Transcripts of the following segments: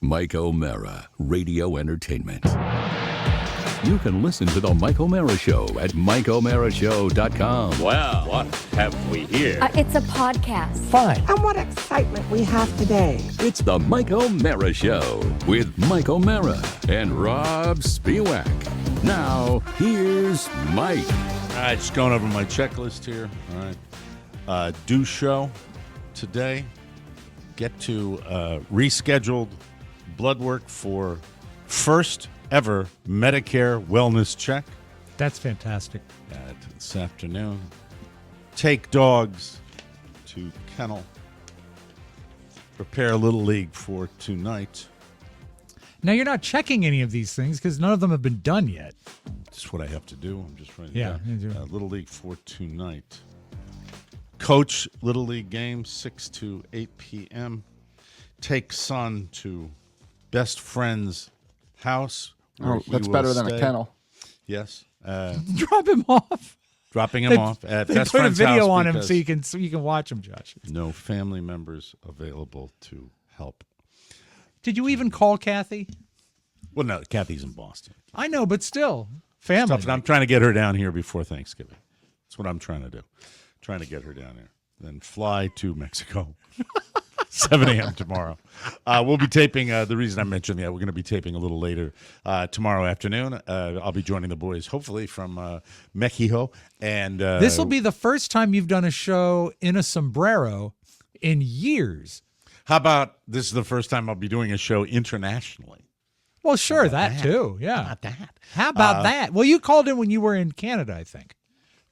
Mike O'Mara, Radio Entertainment. You can listen to The Mike O'Mara Show at MikeO'MaraShow.com. Well, what have we here? It's a podcast. Fine. And what excitement we have today. It's The Mike O'Mara Show with Mike O'Mara and Rob Spiewak. Now, here's Mike. All right, just going over my checklist here. All right. Do show today. Get to rescheduled blood work for first ever Medicare wellness check. That's fantastic. This afternoon. Take dogs to kennel. Prepare Little League for tonight. Now, you're not checking any of these things because none of them have been done yet. That's what I have to do. I'm just writing Yeah, down. you do. Little League for tonight. Coach Little League game, 6 to 8 p.m. Take son to best friend's house. Oh, that's better than a kennel. Yes. Drop him off. Dropping him off at They best put a friend's video house on him because so you can watch him, Josh. no family members available to help. Did you even call Kathy? Well, no, Kathy's in Boston. I know, but still, family. Stuff, and I'm trying to get her down here before Thanksgiving. That's what I'm trying to do. Trying to get her down there. Then fly to Mexico. 7 a.m. tomorrow. We'll be taping, the reason I mentioned that, we're going to be taping a little later tomorrow afternoon. I'll be joining the boys, hopefully, from Mexico. And This will be the first time you've done a show in a sombrero in years. how about this is the first time I'll be doing a show internationally? Well, sure, that too. Yeah. How about that? How about that? Well, you called in when you were in Canada, I think,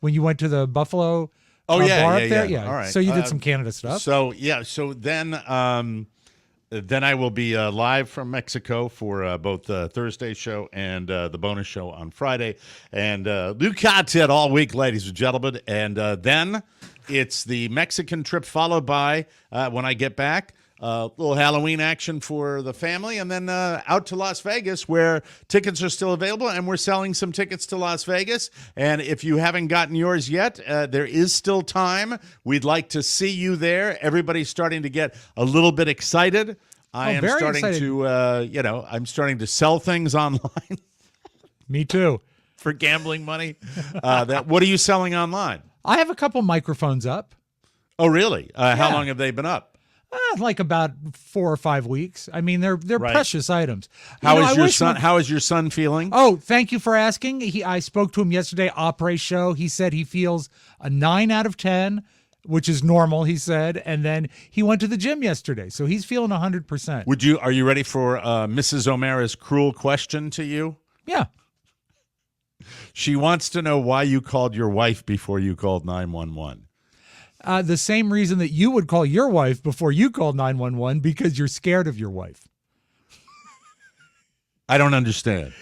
when you went to the Buffalo Oh, bar yeah, up yeah, there. yeah. All right. So you did some Canada stuff. So then I will be live from Mexico for both the Thursday show and the bonus show on Friday, and new content all week, ladies and gentlemen. And then it's the Mexican trip followed by when I get back. Little Halloween action for the family, and then out to Las Vegas, where tickets are still available, and we're selling some tickets to Las Vegas. And if you haven't gotten yours yet, there is still time. We'd like to see you there. Everybody's starting to get a little bit excited. I am very starting excited. to, I'm starting to sell things online Me too. for gambling money. What are you selling online? I have a couple microphones up. Oh, really? How Yeah. long have they been up? Like about 4 or 5 weeks. I mean, they're Right. precious items. How You know, is I your wish son? we- How is your son feeling? Oh, thank you for asking. I spoke to him yesterday, Opry show. He said he feels a 9 out of 10, which is normal, he said. And then he went to the gym yesterday, so he's feeling 100%. Are you ready for Mrs. O'Mara's cruel question to you? Yeah. She wants to know why you called your wife before you called 911. The same reason that you would call your wife before you called 911, because you're scared of your wife. I don't understand.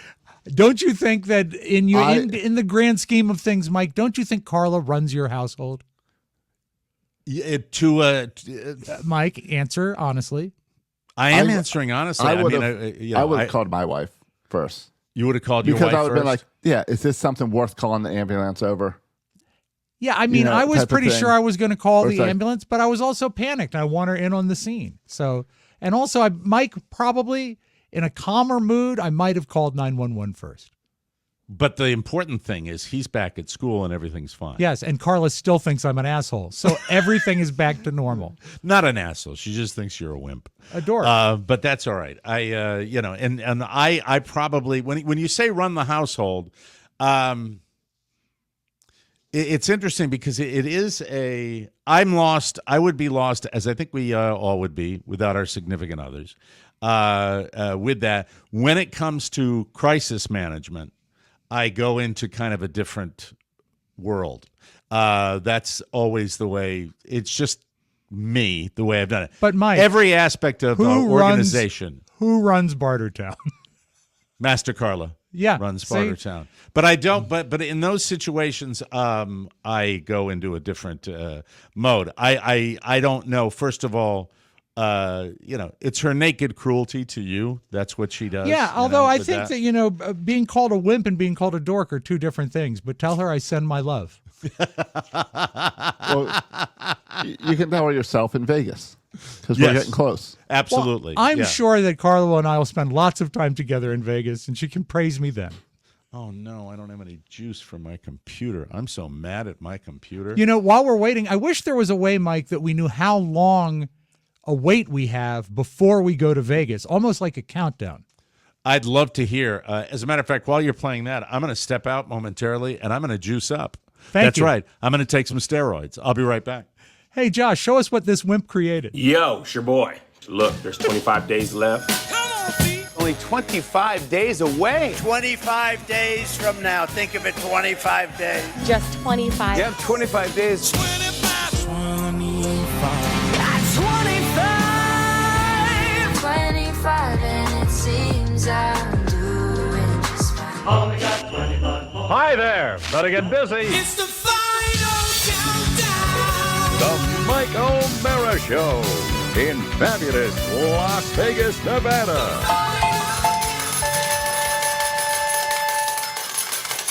Don't you think that in the grand scheme of things, Mike, don't you think Carla runs your household? Mike, answer honestly. I am answering honestly. I would I have called my wife first. You would have called your wife Because I would have been first? like, yeah, is this something worth calling the ambulance over? Yeah, I mean, I was type of pretty thing. sure I was going to call Or the it's like- ambulance, but I was also panicked. I want her in on the scene. So, and also, Mike, probably in a calmer mood, I might have called 911 first. But the important thing is he's back at school and everything's fine. Yes, and Carla still thinks I'm an asshole. So everything is back to normal. Not an asshole. She just thinks you're a wimp. A dork. But that's all right. I probably, when you say run the household, it's interesting because it is I'm lost. I would be lost, as I think we all would be without our significant others. With that, when it comes to crisis management, I go into kind of a different world. That's always the way. It's just me, the way I've done it. But Mike, every aspect of organization. Who runs Bartertown? Master Carla. Yeah, runs see? Bartertown. But I don't. But in those situations, I go into a different mode. I don't know. First of all, it's her naked cruelty to you. That's what she does. Yeah, although I think that, being called a wimp and being called a dork are two different things. But tell her I send my love. Well, you can tell her yourself in Vegas. because we're Yes. getting close. Absolutely. I'm Yeah. sure that Carlo and I will spend lots of time together in Vegas, and she can praise me then. Oh, no, I don't have any juice for my computer. I'm so mad at my computer. You know, while we're waiting, I wish there was a way, Mike, that we knew how long a wait we have before we go to Vegas, almost like a countdown. I'd love to hear. As a matter of fact, while you're playing that, I'm going to step out momentarily, and I'm going to juice up. That's you. right. I'm going to take some steroids. I'll be right back. Hey, Josh, show us what this wimp created. Yo, it's your boy. Look, there's 25 days left. Only 25 days away. 25 days from now. Think of it, 25 days. Just 25. You have 25 days. 25 and it seems I'm doing just fine. Hi there. Better get busy. It's the final countdown. The Mike O'Mara Show in fabulous Las Vegas, Nevada.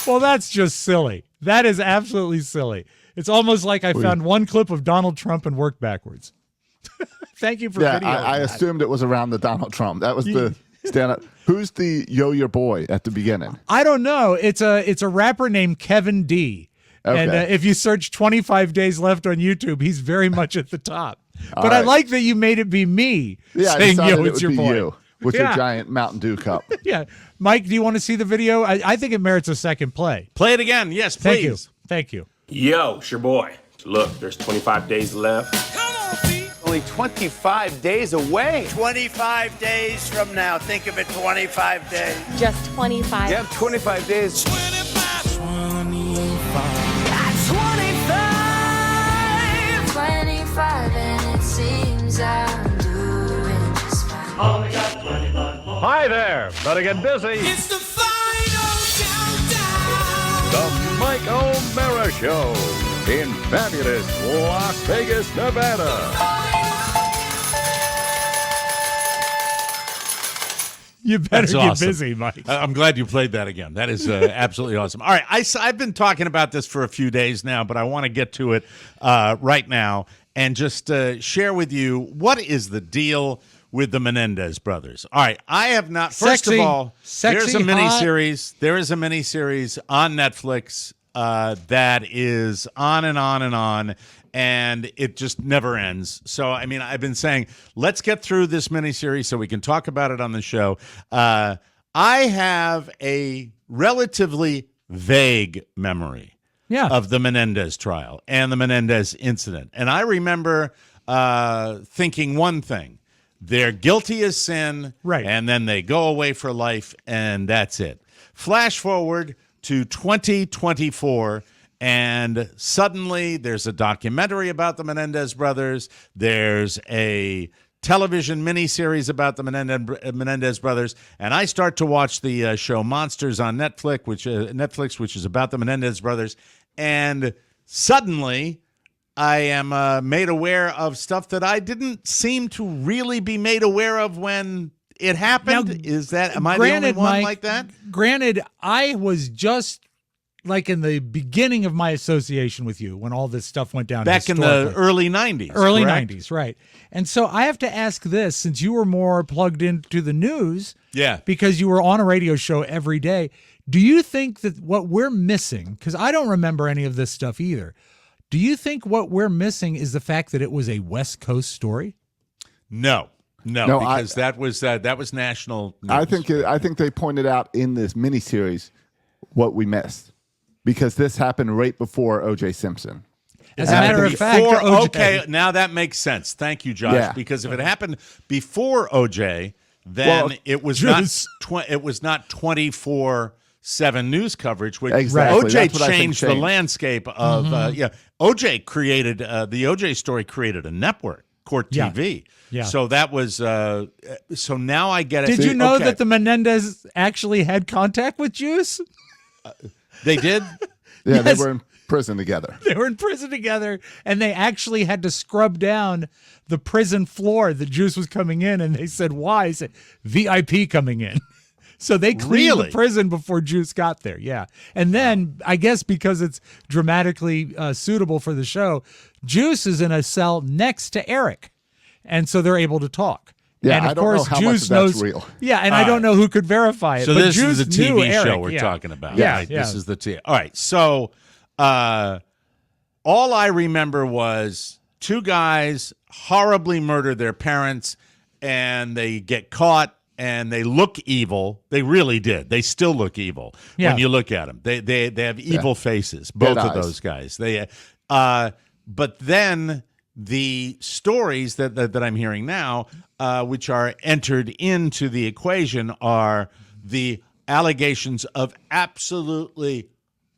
Well, that's just silly. That is absolutely silly. It's almost like I found one clip of Donald Trump and worked backwards. Thank you for Yeah, videoing I that. assumed it was around the Donald Trump. That was the stand-up. Who's the Yo Your Boy at the beginning? I don't know. It's a rapper named Kevin D. And Okay. if you search 25 Days Left on YouTube, he's very much at the top. But I right. like that you made it be me Yeah, I saying, decided yo, it it's would your be boy. you with Yeah. your giant Mountain Dew cup. Yeah. Mike, do you want to see the video? I think it merits a second play. Play it again. Yes, please. Thank you. Thank you. Yo, it's your boy. Look, there's 25 days left. Only 25 days away. 25 days from now. Think of it, 25 days. Just 25. You have 25 days. 25 and it seems I'm doing just fine. Hi there. Better get busy. It's the final countdown. The Mike O'Mara Show in fabulous Las Vegas, Nevada. You better That's get awesome. busy, Mike. I'm glad you played that again. That is absolutely awesome. All right, I've been talking about this for a few days now, but I want to get to it right now and just share with you what is the deal with the Menendez brothers. All right, I have not. First Sexy. of all, there's a Sexy, hot. miniseries. There is a miniseries on Netflix that is on and on and on. And it just never ends. So, I mean, I've been saying, let's get through this miniseries so we can talk about it on the show. I have a relatively vague memory of the Menendez trial and the Menendez incident. And I remember thinking one thing. They're guilty as sin, right? And then they go away for life, and that's it. Flash forward to 2024, and suddenly there's a documentary about the Menendez brothers. There's a television miniseries about the Menendez brothers, and I start to watch the show Monsters on Netflix, which is about the Menendez brothers, and suddenly I am made aware of stuff that I didn't seem to really be made aware of when it happened. Now, am I the only one Mike, like that? Granted, I was just like in the beginning of my association with you when all this stuff went down. Back in the early 90s. Early correct? 90s, right. And so I have to ask this, since you were more plugged into the news, because you were on a radio show every day, do you think that what we're missing, because I don't remember any of this stuff either, do you think what we're missing is the fact that it was a West Coast story? No, because that was national news. I think they pointed out in this miniseries what we missed. Because this happened right before O.J. Simpson. As a matter of fact, OJ, okay, now that makes sense. Thank you, Josh. Yeah. Because if it happened before OJ, then it was not 24/7 news coverage. Which Exactly. OJ That's what I think changed the changed. landscape of. OJ created the OJ story created a network, Court TV. Yeah. So that was. So now I get it. Did you know that the Menendez actually had contact with Juice? They did? Yeah, Yes. they were in prison together. They were in prison together, and they actually had to scrub down the prison floor. The Juice was coming in, and they said, why? He said, VIP coming in. So they cleaned the prison before Juice got there, yeah. And then, I guess because it's dramatically suitable for the show, Juice is in a cell next to Eric. and so they're able to talk. Yeah, and of I don't know course, how much Juice of that's knows. real. Yeah, and I don't know who could verify it. So but this Juice is the knew TV show Eric, we're yeah. talking about. Yeah, right? yeah. This is the TV. All right. So all I remember was two guys horribly murder their parents, and they get caught, and they look evil. They really did. They still look evil Yeah. when you look at them. They have evil faces, both Dead of eyes. those guys. They but then the stories that I'm hearing now, which are entered into the equation, are the allegations of absolutely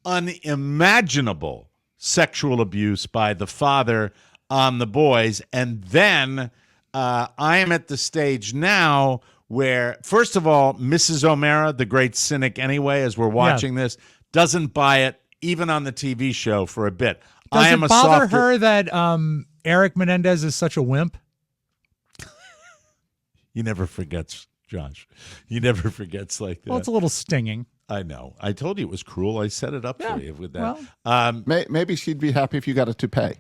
unimaginable sexual abuse by the father on the boys. And then I am at the stage now where, first of all, Mrs. O'Mara, the great cynic anyway, as we're watching this, doesn't buy it even on the TV show for a bit. Does I am it a bother softer, her that Eric Menendez is such a wimp? He never forgets, Josh. He never forgets like that. Well, it's a little stinging. I know. I told you it was cruel. I set it up for you with that. Well, Maybe she'd be happy if you got a toupee.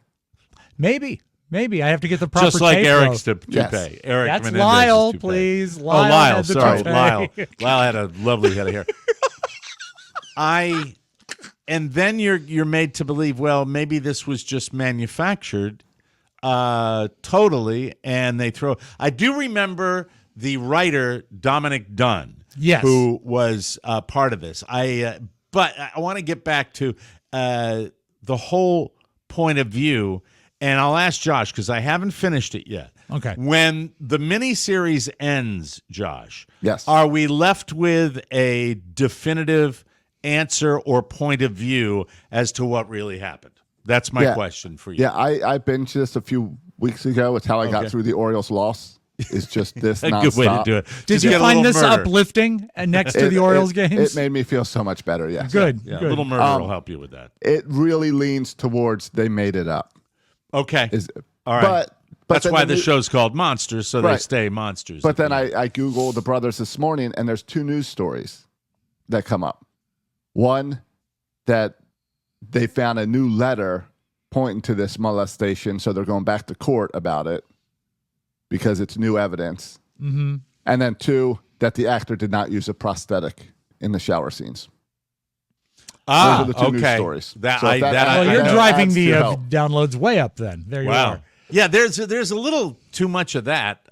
Maybe I have to get the proper Just like tape, Eric's though. toupee. Yes. Eric That's Menendez's Lyle, toupee. please. Oh, Lyle Lyle. had the Sorry, toupee. Lyle. Lyle had a lovely head of hair. And then you're made to believe, well, maybe this was just manufactured totally, and they throw. I do remember the writer Dominic Dunn, Yes. who was part of this. But I want to get back to the whole point of view, and I'll ask Josh because I haven't finished it yet. Okay. When the miniseries ends, Josh, Yes. are we left with a definitive answer or point of view as to what really happened? That's my question for you. Yeah, I binged this a few weeks ago. It's how I got Okay. through the Orioles' loss. It's just this A good way to nonstop. do it. Did Just you get a find little this murder. uplifting next to the Orioles games? It made me feel so much better, yes. Good. Yeah, good. a little murder will help you with that. It really leans towards they made it up. Okay. All right. But That's then why the new- show's called Monsters, so they Right. stay monsters. But then I Googled the brothers this morning, and there's two news stories that come up. One, that they found a new letter pointing to this molestation, so they're going back to court about it because it's new evidence. Mm-hmm. And then two, that the actor did not use a prosthetic in the shower scenes. Those are the two news okay. stories. So if Well, that- you're that driving adds the to help. downloads way up then. There you Wow. are. Yeah, there's a little too much of that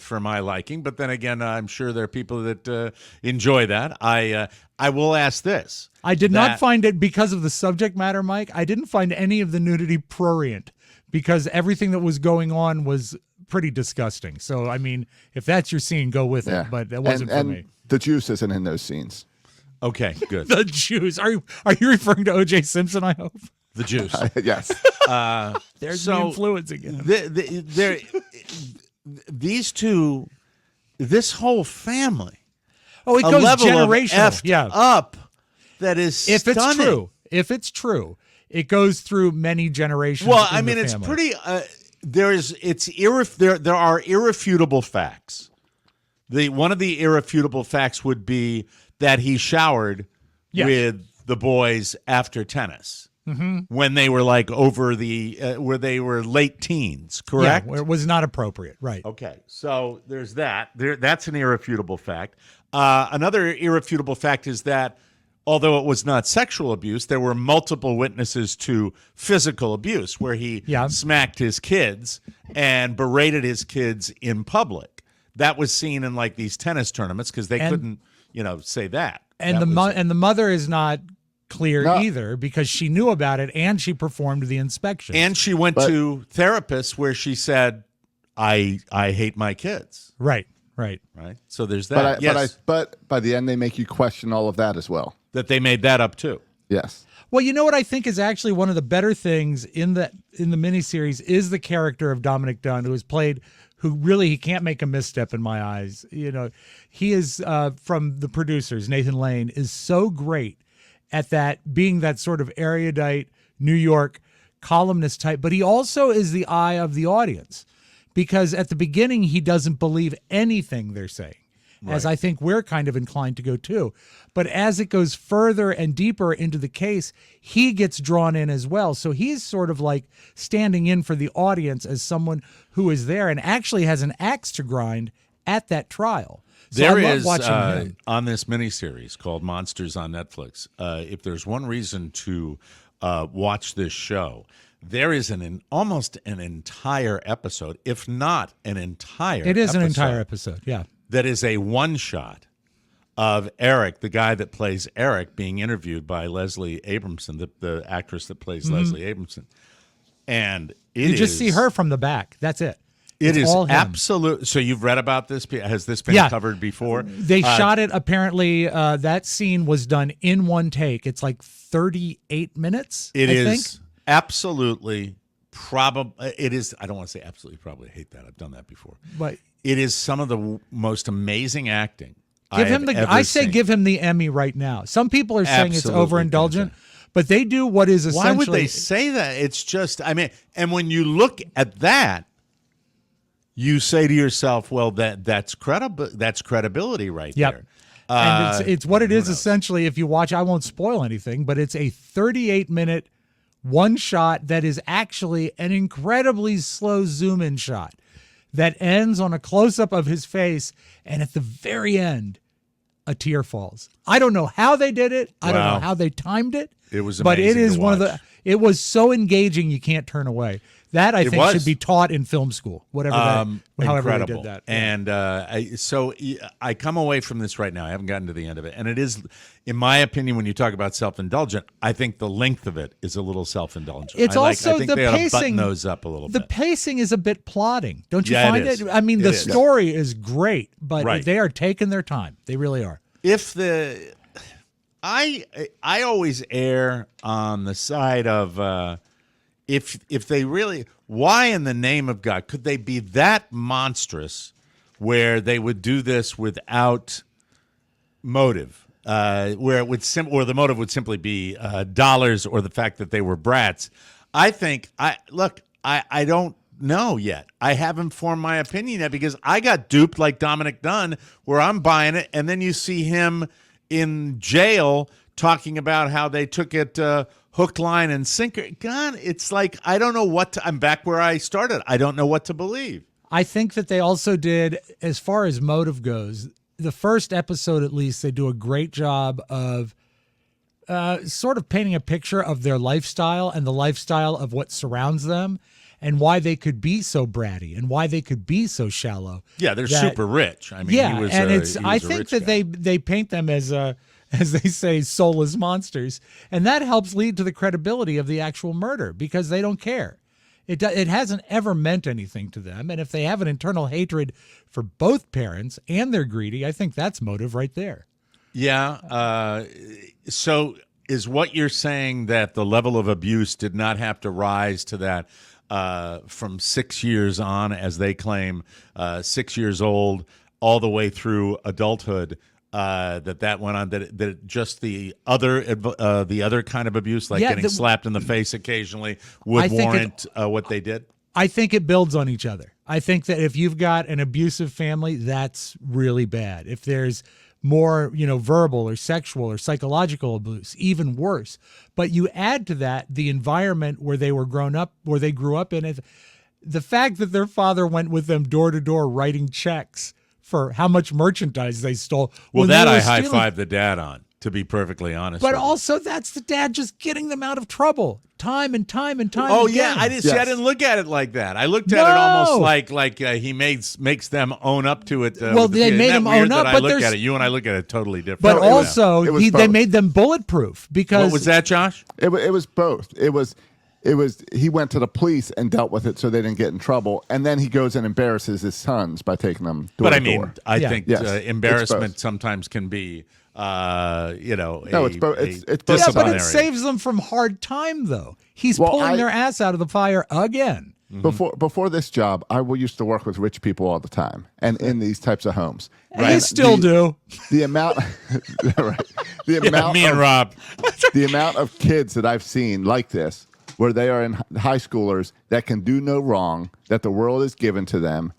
for my liking, but then again, I'm sure there are people that enjoy that. I will ask this. I did That- not find it because of the subject matter, Mike. I didn't find any of the nudity prurient because everything that was going on was pretty disgusting. So, I mean, if that's your scene, go with Yeah. it. But that wasn't and for me. The juice isn't in those scenes. Okay, good. The Jews. Are you referring to O.J. Simpson? I hope The juice. Yes. there's So, the influence again. These two, this whole family, Oh, it a goes level of generational. effed Yeah. up that is If it's stunning. true, it goes through many generations. Well, in I the mean, it's family. pretty. There are irrefutable facts. One of the irrefutable facts would be that he showered Yes. with the boys after tennis when they were like over where they were late teens. Correct. Yeah, where it was not appropriate. Right. Okay, so there's that. That's an irrefutable fact. Another irrefutable fact is that although it was not sexual abuse, there were multiple witnesses to physical abuse where he smacked his kids and berated his kids in public. That was seen in like these tennis tournaments because they couldn't, say that. And That the mother is not clear No. either because she knew about it and she performed the inspection. and she went to therapists where she said, "I hate my kids." right. Right. So there's that. But by the end, they make you question all of that as well. That they made that up too. Yes. Well, you know what I think is actually one of the better things in the miniseries is the character of Dominic Dunn, who really he can't make a misstep in my eyes. He is from the producers. Nathan Lane is so great at that, being that sort of erudite New York columnist type, but he also is the eye of the audience because at the beginning he doesn't believe anything they're saying. as I think we're kind of inclined to go too. But as it goes further and deeper into the case, he gets drawn in as well. So he's sort of like standing in for the audience as someone who is there and actually has an axe to grind at that trial. So There I love is watching him. on this miniseries called Monsters on Netflix. If there's one reason to watch this show, there is almost an entire episode, if not an entire. It is an episode, entire episode, yeah. that is a one shot of Eric, the guy that plays Eric, being interviewed by Leslie Abramson, the actress that plays Leslie Abramson, and You just see her from the back. That's it. It It's is all him. absolute. So you've read about this? Has this been Yeah. covered before? They shot it. Apparently, that scene was done in one take. It's like 38 minutes. It I is think. absolutely probably. It is. I don't want to say absolutely probably. I hate that. I've done that before. But It is some of the most amazing acting. give him the. I say seen. give him the Emmy right now. Some people are saying Absolutely, it's overindulgent, but they do what is essentially. Why would they say that? It's just. I mean, and when you look at that, you say to yourself, "Well, that's credible. That's credibility right Yep. there." And it's what it who is knows? essentially. If you watch, I won't spoil anything, but it's a 38-minute one shot that is actually an incredibly slow zoom in shot that ends on a close up of his face, and at the very end, a tear falls. I don't know how they did it. I don't Wow. know how they timed it. It was but it amazing is to one of watch. the. It was so engaging you can't turn away. That I It think should was. be taught in film school. Whatever that, however incredible. they did that. And I come away from this right now. I haven't gotten to the end of it, and it is, in my opinion, when you talk about self-indulgent, I think the length of it is a little self-indulgent. It's I also think the they ought to button pacing. those up a little The bit. pacing is a bit plodding, don't you Yeah, it find is. it? I mean, It the is. story is great, but Right. they are taking their time. They really are. If the I always err on the side of if they really, why in the name of God could they be that monstrous where they would do this without motive, where it would or the motive would simply be dollars or the fact that they were brats? I think I don't know yet. I haven't formed my opinion yet because I got duped like Dominic Dunn, where I'm buying it, and then you see him in jail talking about how they took it hook, line, and sinker. God, it's like I don't know what I'm back where I started. I don't know what to believe. I think that they also did, as far as motive goes, the first episode at least, they do a great job of sort of painting a picture of their lifestyle and the lifestyle of what surrounds them and why they could be so bratty and why they could be so shallow. Yeah, they're that- super rich. I mean, yeah, he was, and it's. he I was a think rich that guy. they paint them as as they say, soulless monsters, and that helps lead to the credibility of the actual murder because they don't care. It hasn't ever meant anything to them, and if they have an internal hatred for both parents and they're greedy, I think that's motive right there. Yeah. So is what you're saying that the level of abuse did not have to rise to that from 6 years on, as they claim, 6 years old, all the way through adulthood, that went on, that just the other kind of abuse, like getting slapped in the face occasionally, would warrant what they did? I think it builds on each other. I think that if you've got an abusive family, that's really bad. If there's more, verbal or sexual or psychological abuse, even worse. But you add to that the environment where they grew up in it. The fact that their father went with them door to door writing checks for how much merchandise they stole. Well, when that they were I high stealing. five the dad on, to be perfectly honest. But with you. also, that's the dad just getting them out of trouble time and time and time. Oh again. yeah, I didn't see. I Yes. didn't look at it like that. I looked at it almost like he makes them own up to it. Well, with the they kid. made Isn't them that weird own that up, I but look there's- at it. You and I look at it totally different. But No, also, it was they both. made them bulletproof because what was that, Josh? It was both. It was he went to the police and dealt with it so they didn't get in trouble, and then he goes and embarrasses his sons by taking them door But to I mean, door. I Yeah. think Yes, it's embarrassment both. sometimes can be, No, it's both. It's both. Yeah, but disciplinary. it saves them from hard time, though. He's Well, pulling I- their ass out of the fire again. Before this job, I used to work with rich people all the time, and in these types of homes. And And you still do. The amount, right? The amount me and of, Rob. the amount of kids that I've seen like this, where they are in high schoolers that can do no wrong, that the world is given to them,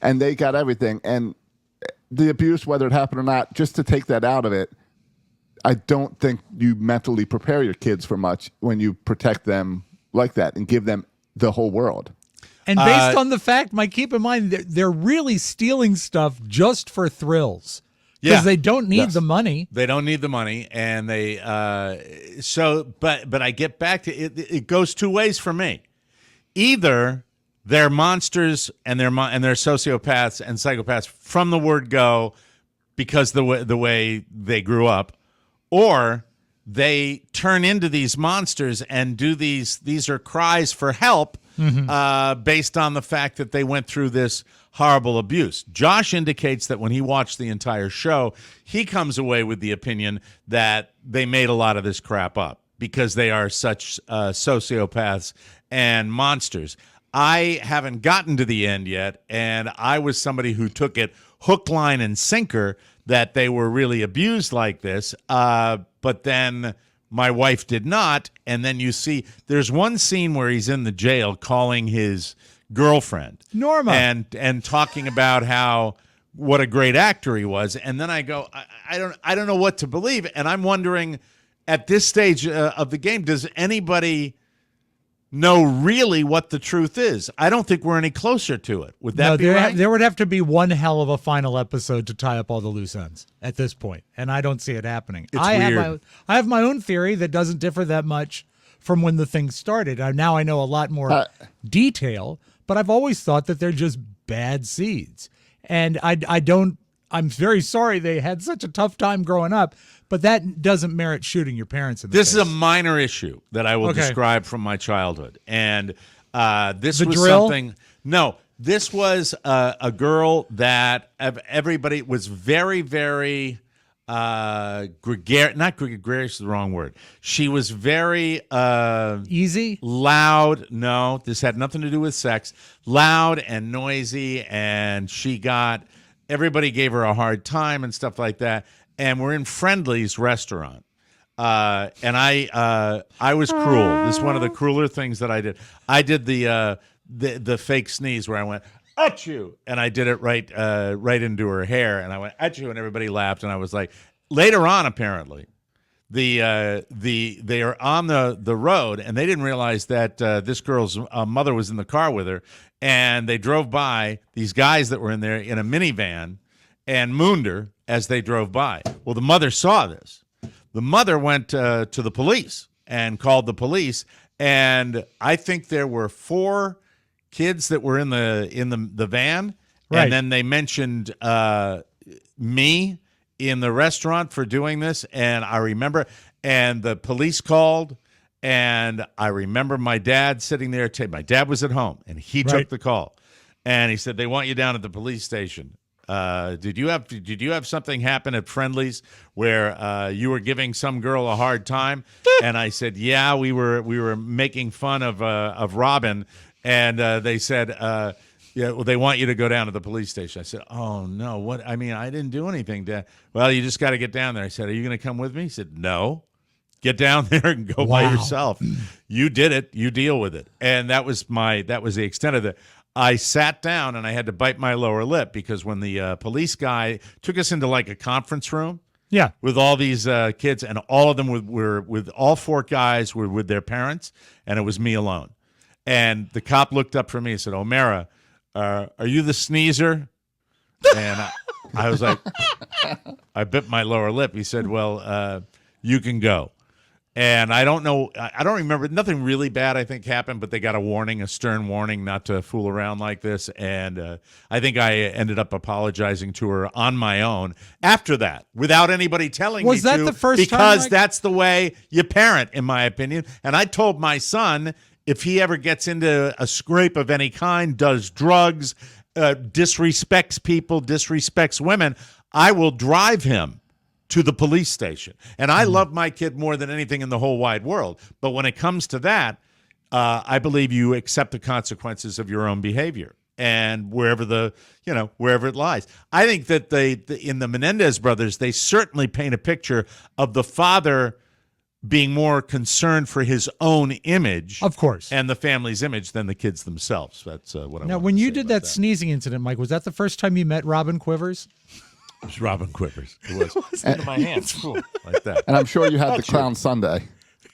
and they got everything. And the abuse, whether it happened or not, just to take that out of it, I don't think you mentally prepare your kids for much when you protect them like that and give them the whole world. And based on the fact, Mike, keep in mind, they're really stealing stuff just for thrills. Because they don't need the money. They don't need the money, and they but I get back to it. It goes two ways for me. Either they're monsters and they're sociopaths and psychopaths from the word go, because the way they grew up, or they turn into these monsters and do these are cries for help based on the fact that they went through this horrible abuse. Josh indicates that when he watched the entire show, he comes away with the opinion that they made a lot of this crap up because they are such sociopaths and monsters. I haven't gotten to the end yet, and I was somebody who took it hook, line, and sinker that they were really abused like this, but then my wife did not. And then you see there's one scene where he's in the jail calling his girlfriend Norma and talking about what a great actor he was. And then I go, I don't know what to believe. And I'm wondering at this stage of the game, does anybody know really what the truth is? I don't think we're any closer to it. Would that be right? There would have to be one hell of a final episode to tie up all the loose ends at this point, and I don't see it happening. It's weird. I have my own theory that doesn't differ that much from when the thing started. Now I know a lot more detail, but I've always thought that they're just bad seeds. And I'm very sorry they had such a tough time growing up, but that doesn't merit shooting your parents in the face. This is a minor issue that I will describe from my childhood. And this was drill? something. No, this was a girl that everybody was very, very gregarious. Not gregarious is the wrong word. She was very easy, loud. No, this had nothing to do with sex. Loud and noisy, and everybody gave her a hard time and stuff like that. And we're in Friendly's restaurant. And I was cruel. This is one of the crueler things that I did. I did the fake sneeze where I went, achoo, and I did it right into her hair, and I went, achoo, and everybody laughed, and I was like, later on, apparently, they are on the road, and they didn't realize that this girl's mother was in the car with her, and they drove by these guys that were in there in a minivan and mooned her as they drove by. Well, the mother saw this. The mother went to the police and called the police, and I think there were 4 kids that were in the van, right. And then they mentioned me in the restaurant for doing this, and I remember, and the police called, and I remember my dad sitting there. My dad was at home, and he took the call, and he said, "They want you down at the police station." Did you have something happen at Friendly's where you were giving some girl a hard time? And I said, yeah, we were making fun of Robin, and they said, yeah, well, they want you to go down to the police station. I said, oh no, what? I mean, I didn't do anything, Dad. Well, you just got to get down there. I said, are you going to come with me? He said, no. Get down there and go by yourself. You did it. You deal with it. And that was the extent of it. I sat down and I had to bite my lower lip because when the police guy took us into like a conference room, with all these kids, and all of them were with all 4 guys were with their parents, and it was me alone. And the cop looked up for me and said, "O'Mara, are you the sneezer?" And I was like, I bit my lower lip. He said, "Well, you can go." And I don't know, I don't remember, nothing really bad I think happened, but they got a stern warning not to fool around like this. And I think I ended up apologizing to her on my own after that, without anybody telling me to. Was that the first time? Because that's the way you parent, in my opinion. And I told my son, if he ever gets into a scrape of any kind, does drugs, disrespects people, disrespects women, I will drive him to the police station. And I love my kid more than anything in the whole wide world. But when it comes to that, I believe you accept the consequences of your own behavior, and wherever it lies. I think that in the Menendez brothers, they certainly paint a picture of the father being more concerned for his own image, of course, and the family's image than the kids themselves. That's what I. Now, when you did that sneezing incident, Mike, was that the first time you met Robin Quivers? It was Robin Quivers. It was into my hands, cool, like that. And I'm sure you had the clown Sunday.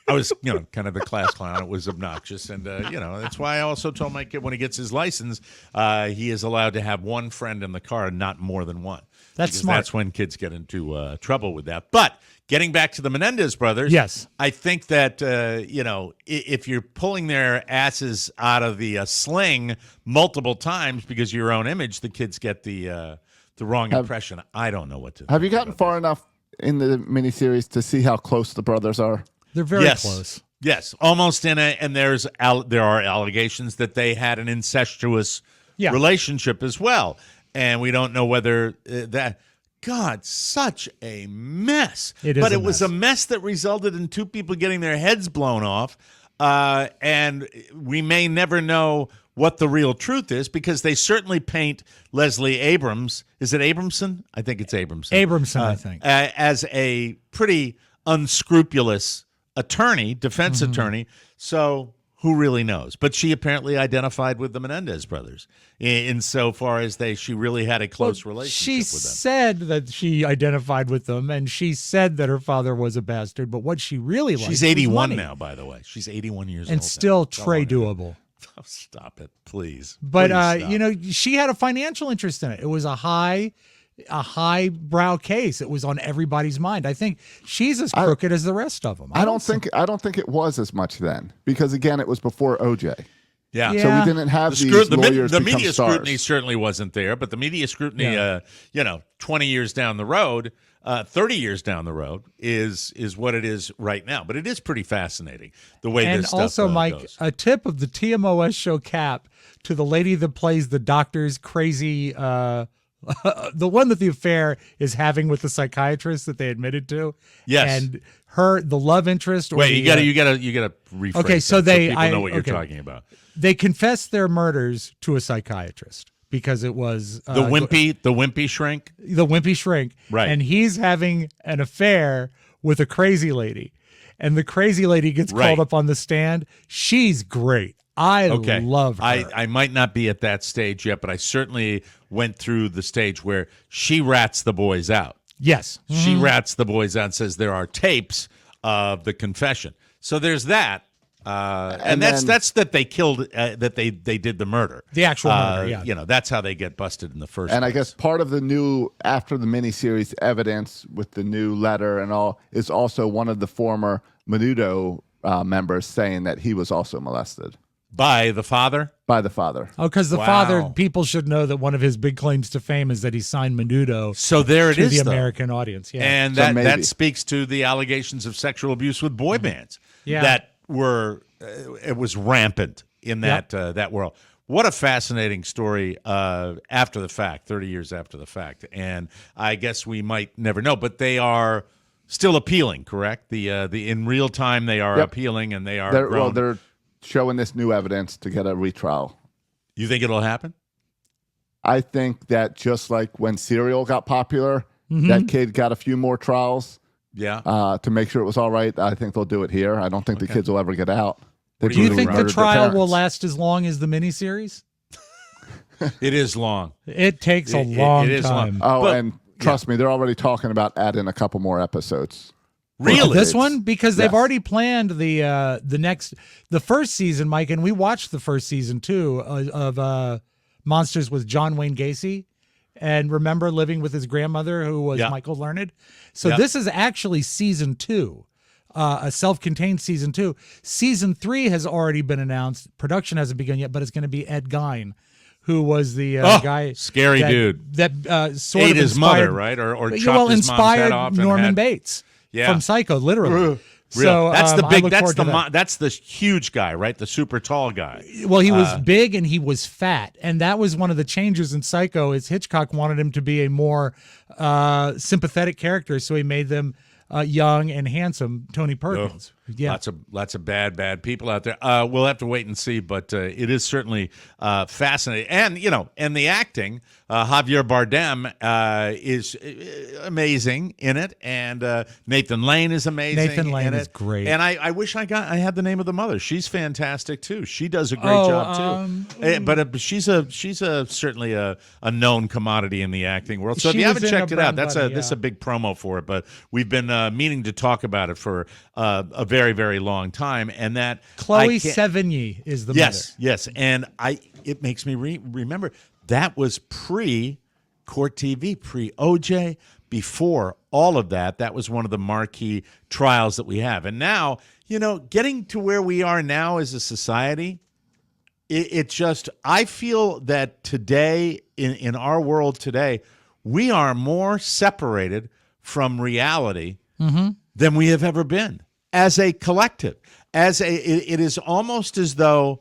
I was, kind of the class clown. It was obnoxious, and that's why I also told my kid when he gets his license, he is allowed to have one friend in the car, and not more than one. That's Because smart. That's when kids get into trouble with that. But getting back to the Menendez brothers, Yes. I think that if you're pulling their asses out of the sling multiple times because of your own image, the kids get the wrong impression. I don't know what to. Have you gotten far enough in the miniseries to see how close the brothers are? They're very Yes. close. Yes, almost in a, and there are allegations that they had an incestuous relationship as well, and we don't know whether that. God, such a mess. It is but a it was a mess. mess that resulted in two people getting their heads blown off, and we may never know what the real truth is because they certainly paint Leslie Abrams. Is it Abramson? I think it's Abramson. Abramson, I think. As a pretty unscrupulous attorney, defense Mm-hmm. attorney. So who really knows? But she apparently identified with the Menendez brothers in so far as she really had a close relationship She with them. said that she identified with them, and she said that her father was a bastard. But what she really liked, She's was 81 money. now, by the way. She's 81 years old. and now. still Come Trey on. doable. Oh, stop it, please. But Please stop. she had a financial interest in it. It was a highbrow case. It was on everybody's mind. I think she's as crooked as the rest of them. I don't think it was as much then because again it was before OJ. Yeah. So Yeah. we didn't have The, these the lawyers become media stars. scrutiny certainly wasn't there, but the media scrutiny, 20 years down the road, 30 years down the road is what it is right now. But it is pretty fascinating the way And this stuff also, Mike, goes. a tip of the TMOS show cap to the lady that plays the doctor's crazy, the one that the affair is having with the psychiatrist that they admitted to. Yes. And the love interest. Or Wait, the, you gotta rephrase. Okay, so that they- people know I- what you're okay. talking about. they confessed their murders to a psychiatrist because it was The wimpy shrink. the wimpy shrink, Right. And he's having an affair with a crazy lady, and the crazy lady gets Right. called up on the stand. She's great. I love her. I might not be at that stage yet, but I certainly went through the stage where she rats the boys out. Yes. She rats the boys out and says there are tapes of the confession. So there's that. And that's that they killed, that they did the murder. The actual murder, yeah. That's how they get busted in the first And I place. guess part of the new, after the miniseries evidence with the new letter and all, is also one of the former Menudo members saying that he was also molested By the father? by the father. Oh, because the Wow. father, people should know that one of his big claims to fame is that he signed Menudo So there it to is, the though. American audience. Yeah. And So that maybe. speaks to the allegations of sexual abuse with boy bands Yeah. that were it was rampant in that that world. What a fascinating story after the fact, 30 years after the fact. And I guess we might never know, but they are still appealing, correct? The in real time they are Yep. appealing and they are grown. They're showing this new evidence to get a retrial. You think it'll happen? I think that just like when Serial got popular, that kid got a few more trials Yeah. to make sure it was all right. I think they'll do it here. I don't think the kids will ever get out. They do do you brutally think the murdered their trial will parents. last as long as the miniseries? It is long. It takes a It- it long is long. time. Oh, But- and trust me, they're already talking about adding a couple more episodes. Really? This one, because they've Yes. already planned the first season, Mike, and we watched the first season too of Monsters with John Wayne Gacy, and remember living with his grandmother who was Yeah. Michael Learned. So Yeah. this is actually season 2, a self-contained season 2. Season 3 has already been announced. Production hasn't begun yet, but it's going to be Ed Gein, who was the guy, scary that, dude. that sort Ate of his inspired, mother, right? Or Yeah, chopped his mom's inspired head off and Norman had- Bates Yeah. from Psycho, literally. Real. So That's the I big. look That's forward the to that. that's the huge guy, right? The super tall guy. Well, he was big and he was fat, and that was one of the changes in Psycho. Is Hitchcock wanted him to be a more sympathetic character, so he made them young and handsome. Tony Perkins. Yeah. Lots of bad people out there. We'll have to wait and see, but it is certainly fascinating. And and the acting, Javier Bardem is amazing in it, and Nathan Lane is amazing. Nathan Lane in is it. great. And I wish I had the name of the mother. She's fantastic too. She does a great Oh, job too. But she's certainly a known commodity in the acting world. So if She you have was a in, checked it out. Brown That's Bunny, this is yeah. a big promo for it, but we've been meaning to talk about it for a very, very long time. And that Chloe Sevigny is the mother. Yes, and it makes me remember that was pre-Court TV, pre-OJ, before all of that. That was one of the marquee trials that we have. And now, getting to where we are now as a society, it just, I feel that today, in our world today, we are more separated from reality than we have ever been as a collective. It is almost as though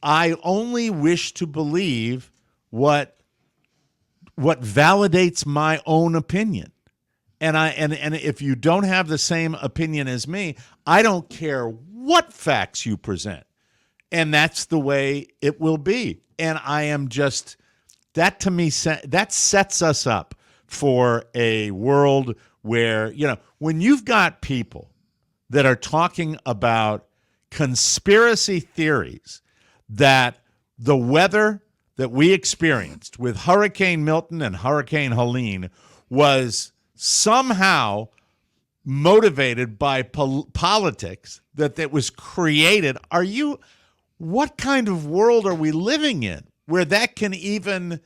I only wish to believe what validates my own opinion. And if you don't have the same opinion as me, I don't care what facts you present. And that's the way it will be. And I am just, that to me, that sets us up for a world where, when you've got people that are talking about conspiracy theories that the weather that we experienced with Hurricane Milton and Hurricane Helene was somehow motivated by politics, that was created. What kind of world are we living in where that can even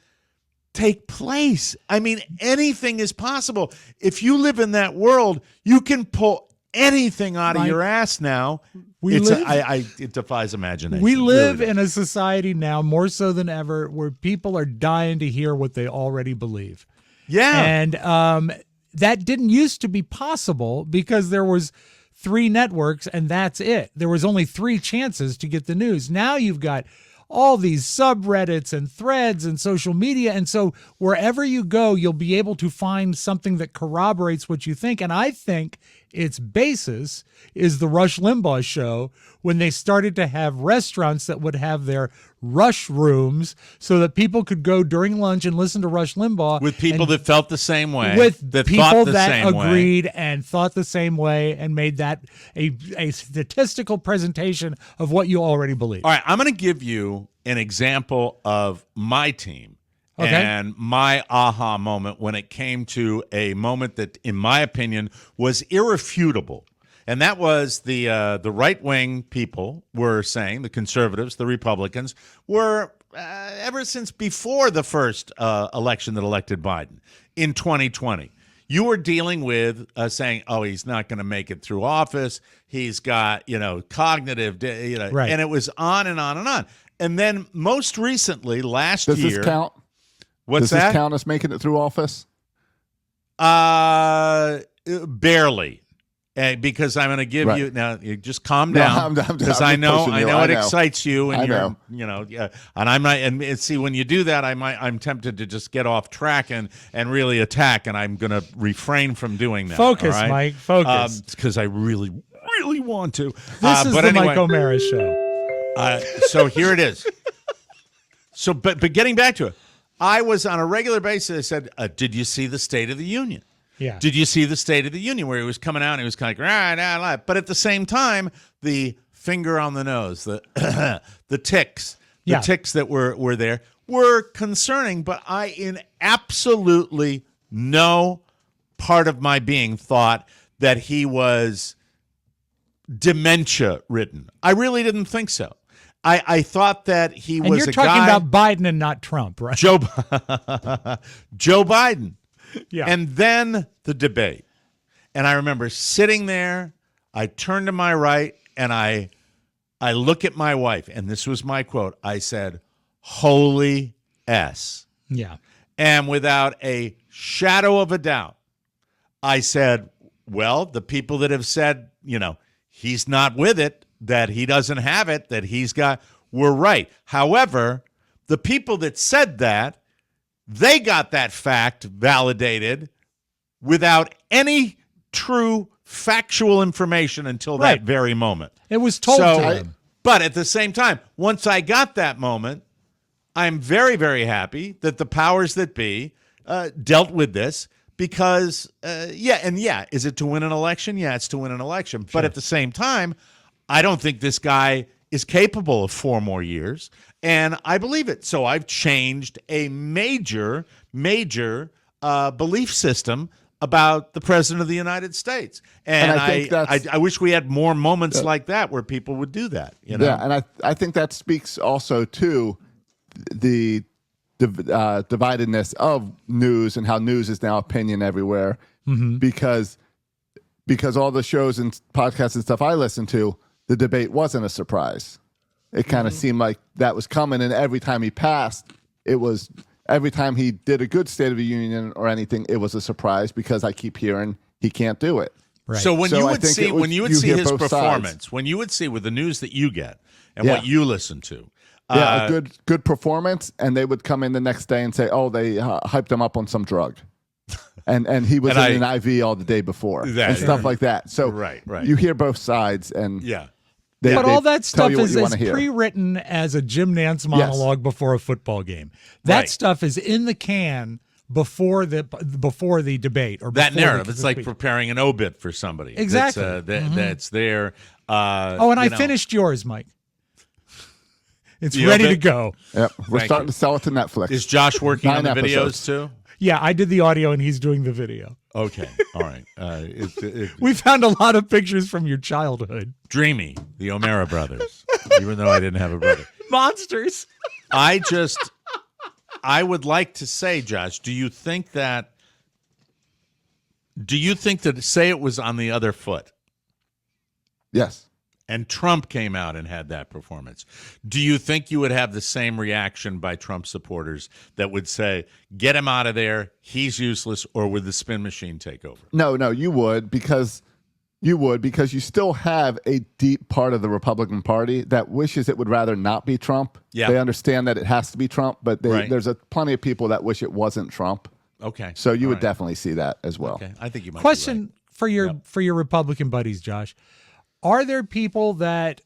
take place? I mean, anything is possible. If you live in that world, you can pull anything out of your ass now. It defies imagination. We live in a society now, more so than ever, where people are dying to hear what they already believe. Yeah. And that didn't used to be possible because there was 3 networks and that's it. There was only 3 chances to get the news. Now you've got all these subreddits and threads and social media. And so wherever you go, you'll be able to find something that corroborates what you think. And I think its basis is the Rush Limbaugh show, when they started to have restaurants that would have their Rush rooms so that people could go during lunch and listen to Rush Limbaugh. With people that felt the same way. With that people thought the that same agreed way. and thought the same way and made that a statistical presentation of what you already believe. All right, I'm going to give you an example of my team. Okay. And my aha moment when it came to a moment that, in my opinion, was irrefutable. And that was the right-wing people were saying, the conservatives, the Republicans, were, ever since before the first election that elected Biden in 2020, you were dealing with saying, oh, he's not going to make it through office. He's got, cognitive, Right. And it was on and on and on. And then most recently, last year. Does this count? What's Does that? this count as making it through office? Barely. Because I'm going to give Right. you now. You just calm No, down, I'm because just I know pushing you. it I know. excites you, and I you're, know. yeah. And I'm not. And see, when you do that, I'm tempted to just get off track and really attack, and I'm going to refrain from doing that. Focus, all right? Mike. Focus. Because I really want to. This is but the anyway, Mike O'Mara show. So here it is. So, but getting back to it, I was on a regular basis. I said, "Did you see the State of the Union?" Yeah. Did you see the State of the Union where he was coming out and he was kind of like, but at the same time, the finger on the nose, the ticks, ticks that were there were concerning. But I, in absolutely no part of my being, thought that he was dementia-ridden. I really didn't think so. I thought that he And was you're a talking guy, about Biden and not Trump, right? Joe Biden. Yeah. And then the debate. And I remember sitting there, I turned to my right, and I look at my wife, and this was my quote. I said, "Holy S." Yeah. And without a shadow of a doubt, I said, well, the people that have said, he's not with it, that he doesn't have it, that he's got, were right. However, the people that said that, they got that fact validated without any true factual information until Right. that very moment. It was told to them. But at the same time, once I got that moment, I'm very, very happy that the powers that be dealt with this because, is it to win an election? Yeah, it's to win an election. But at the same time, I don't think this guy is capable of 4 more years, and I believe it. So I've changed a major belief system about the president of the United States. And I think I wish we had more moments like that where people would do that. You know? Yeah, and I think that speaks also to the dividedness of news and how news is now opinion everywhere. Because all the shows and podcasts and stuff I listen to, the debate wasn't a surprise. It kind of seemed like that was coming, and every time he passed, every time he did a good State of the Union or anything, it was a surprise because I keep hearing he can't do it. Right. So when you would see his hear both performance, sides. when you would see with the news that you get and what you listen to, a good performance, and they would come in the next day and say, "Oh, they hyped him up on some drug," and he was in an IV all the day before and stuff like that. So right. you hear both sides, and but all that stuff is is pre-written as a Jim Nance monologue before a football game. That stuff is in the can before the debate or that before narrative. It's like preparing an obit for somebody. Exactly. That's there. I finished yours, Mike. It's ready to go. Yep, we're starting to sell it to Netflix. Is Josh working on the episodes. videos too? Yeah, I did the audio and he's doing the video. Okay, all right. We found a lot of pictures from your childhood. Dreamy, the O'Mara brothers, even though I didn't have a brother. Monsters. I would like to say, Josh, do you think that say it was on the other foot? Yes. And Trump came out and had that performance. Do you think you would have the same reaction by Trump supporters that would say, get him out of there, he's useless, or would the spin machine take over? No, you would because you still have a deep part of the Republican Party that wishes it would rather not be Trump. Yeah. They understand that it has to be Trump, but there's plenty of people that wish it wasn't Trump. Okay. So you would definitely see that as well. Okay. I think you might Question be right. for your Republican buddies, Josh. Are there people that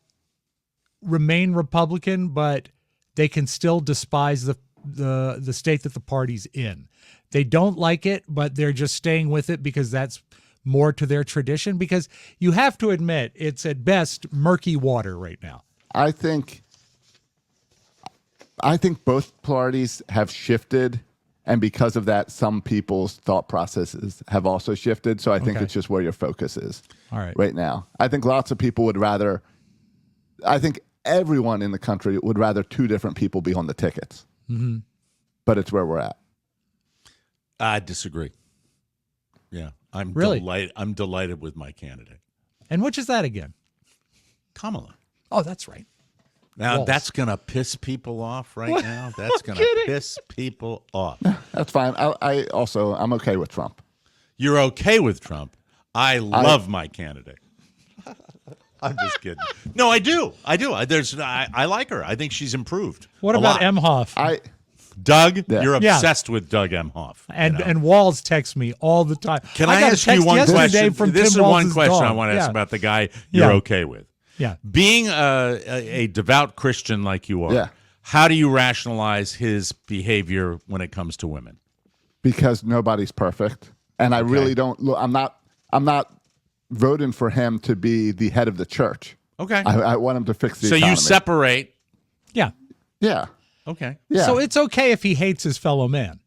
remain Republican, but they can still despise the state that the party's in? They don't like it, but they're just staying with it because that's more to their tradition? Because you have to admit, it's at best murky water right now. I think both parties have shifted, and because of that, some people's thought processes have also shifted. So I think it's just where your focus is right now. I think lots of people would rather, I think everyone in the country would rather two different people be on the tickets. Mm-hmm. But it's where we're at. I disagree. Yeah, I'm delighted with my candidate. And which is that again? Kamala. Oh, that's right. Now, that's going to piss people off now. That's going to piss people off. That's fine. I'm okay with Trump. You're okay with Trump? I love my candidate. I'm just kidding. No, I do. I like her. I think she's improved. What about Emhoff? Doug, you're obsessed with Doug Emhoff. And Walls texts me all the time. Can I ask you one question? This is one question dog. I want to ask about the guy you're okay with. Yeah. Being a devout Christian like you are, how do you rationalize his behavior when it comes to women? Because nobody's perfect. And I really don't look, I'm not voting for him to be the head of the church. Okay. I want him to fix the economy. So you separate. Yeah. Yeah. Okay. Yeah. So it's okay if he hates his fellow man.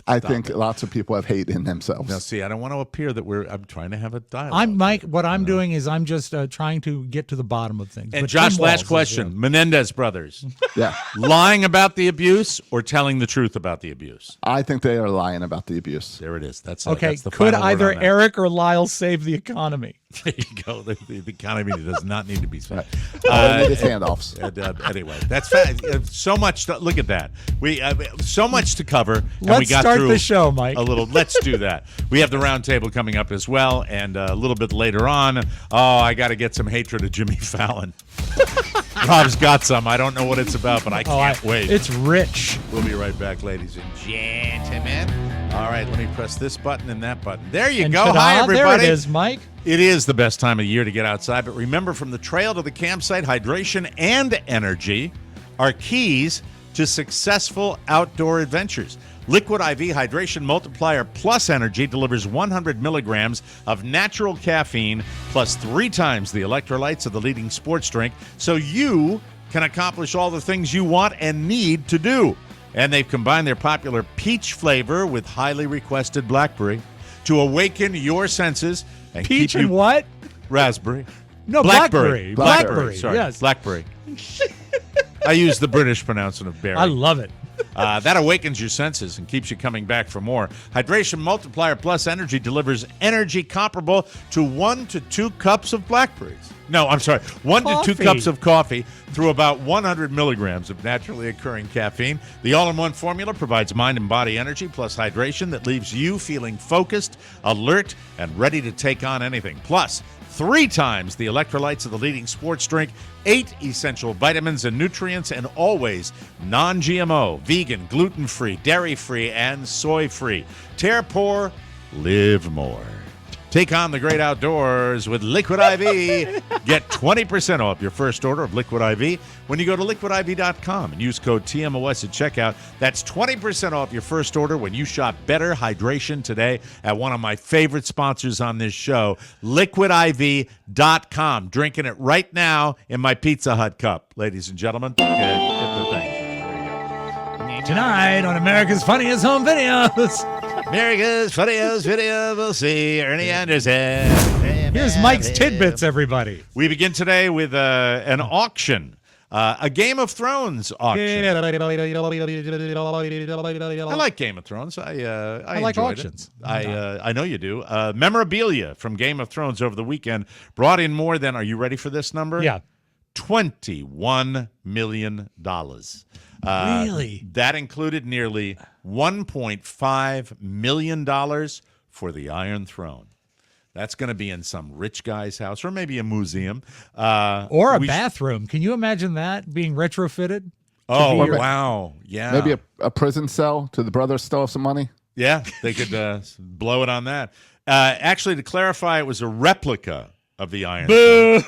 I think lots of people have hate in themselves. Now, see, I don't want to appear that I'm trying to have a dialogue. Mike, what I'm doing is I'm just trying to get to the bottom of things. And but Josh, last question. Menendez brothers. Yeah. Lying about the abuse or telling the truth about the abuse? I think they are lying about the abuse. There it is. That's okay. That's the Could final either word on that. Eric or Lyle save the economy? There you go. The economy does not need to be spent. It's handoffs. Anyway, that's so much. Look at that. We so much to cover. And Let's we got start through the show, Mike. A little. Let's do that. We have the round table coming up as well, and a little bit later on. Oh, I got to get some hatred of Jimmy Fallon. Rob's got some. I don't know what it's about, but I can't wait. It's rich. We'll be right back, ladies and gentlemen. All right, let me press this button and that button. There you go. Ta-da, Hi, everybody. There it is, Mike. It is the best time of year to get outside, but remember, from the trail to the campsite, hydration and energy are keys to successful outdoor adventures. Liquid IV Hydration Multiplier Plus Energy delivers 100 milligrams of natural caffeine plus 3 times the electrolytes of the leading sports drink, so you can accomplish all the things you want and need to do. And they've combined their popular peach flavor with highly requested blackberry to awaken your senses and Peach keep and you what? raspberry. No, Blackberry. Blackberry. Sorry, Yes. blackberry. I use the British pronouncing of berry. I love it. That awakens your senses and keeps you coming back for more. Hydration Multiplier Plus Energy delivers energy comparable to 1 to 2 cups of blackberries. No, I'm sorry, 1 to 2 Coffee. cups of coffee through about 100 milligrams of naturally occurring caffeine. The all-in-one formula provides mind and body energy plus hydration that leaves you feeling focused, alert, and ready to take on anything. Plus, 3 times the electrolytes of the leading sports drink, 8 essential vitamins and nutrients, and always non-GMO, vegan, gluten-free, dairy-free, and soy-free. Tear Pour, live more. Take on the great outdoors with Liquid IV. Get 20% off your first order of Liquid IV when you go to liquidiv.com and use code TMOS at checkout. That's 20% off your first order when you shop Better Hydration today at one of my favorite sponsors on this show, liquidiv.com. Drinking it right now in my Pizza Hut cup, ladies and gentlemen. Get the thing. There you go. Tonight on America's Funniest Home Videos. America's Funniest Video, we'll see Ernie Anderson. Here's Mike's Tidbits, everybody. We begin today with an auction, a Game of Thrones auction. I like Game of Thrones. I like enjoyed auctions. it. I know you do. Memorabilia from Game of Thrones over the weekend brought in more than, are you ready for this number? Yeah. $21 million. Really? That included nearly $1.5 million for the Iron Throne. That's going to be in some rich guy's house or maybe a museum. Or a bathroom. Can you imagine that being retrofitted? Oh, wow. Yeah. Maybe a prison cell to the brothers still have some money. Yeah, they could blow it on that. Actually, to clarify, it was a replica of the Iron Throne.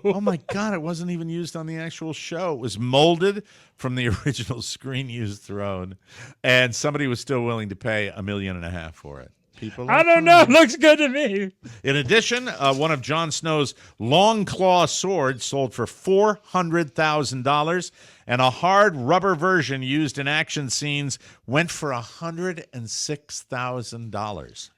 Oh, my God. It wasn't even used on the actual show. It was molded from the original screen-used throne, and somebody was still willing to pay $1.5 million for it. People, I don't know. It looks good to me. In addition, one of Jon Snow's long claw swords sold for $400,000, and a hard rubber version used in action scenes went for $106,000.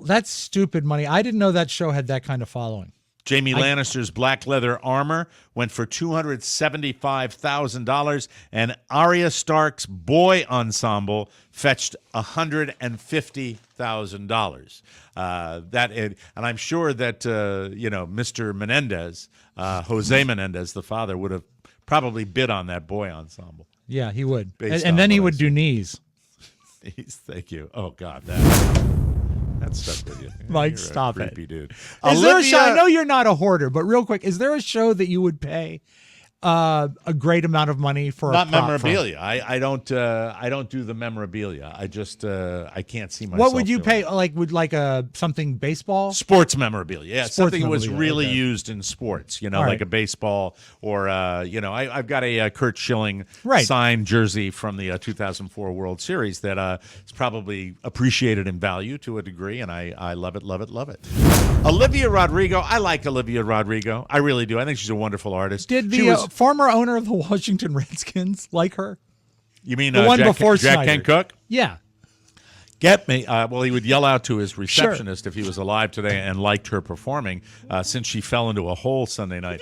That's stupid money. I didn't know that show had that kind of following. Jamie Lannister's black leather armor went for $275,000, and Arya Stark's boy ensemble fetched $150,000. And I'm sure that Mr. Menendez, Jose Menendez, the father, would have probably bid on that boy ensemble. Yeah, he would, Based and on then he what I would see. do knees. Thank you. Oh God, that stuck with you. Mike, You're stop a it. creepy dude. Is there a show? I know you're not a hoarder, but real quick, is there a show that you would pay a great amount of money for? Not a prop memorabilia. I don't do the memorabilia. I just I can't see myself. What would you doing pay? it. Like something baseball? Sports memorabilia. Yeah, Sports something that was memorabilia, really okay. used in sports. All like right. a baseball or I've got a Kurt Schilling Right. signed jersey from the 2004 World Series that is probably appreciated in value to a degree, and I love it, love it, love it. Olivia Rodrigo. I like Olivia Rodrigo. I really do. I think she's a wonderful artist. Did She the was- former owner of the Washington Redskins like her? You mean the one Jack, before Jack Snyder. Kent Cook? Yeah. Get me. Well, he would yell out to his receptionist if he was alive today and liked her performing, since she fell into a hole Sunday night.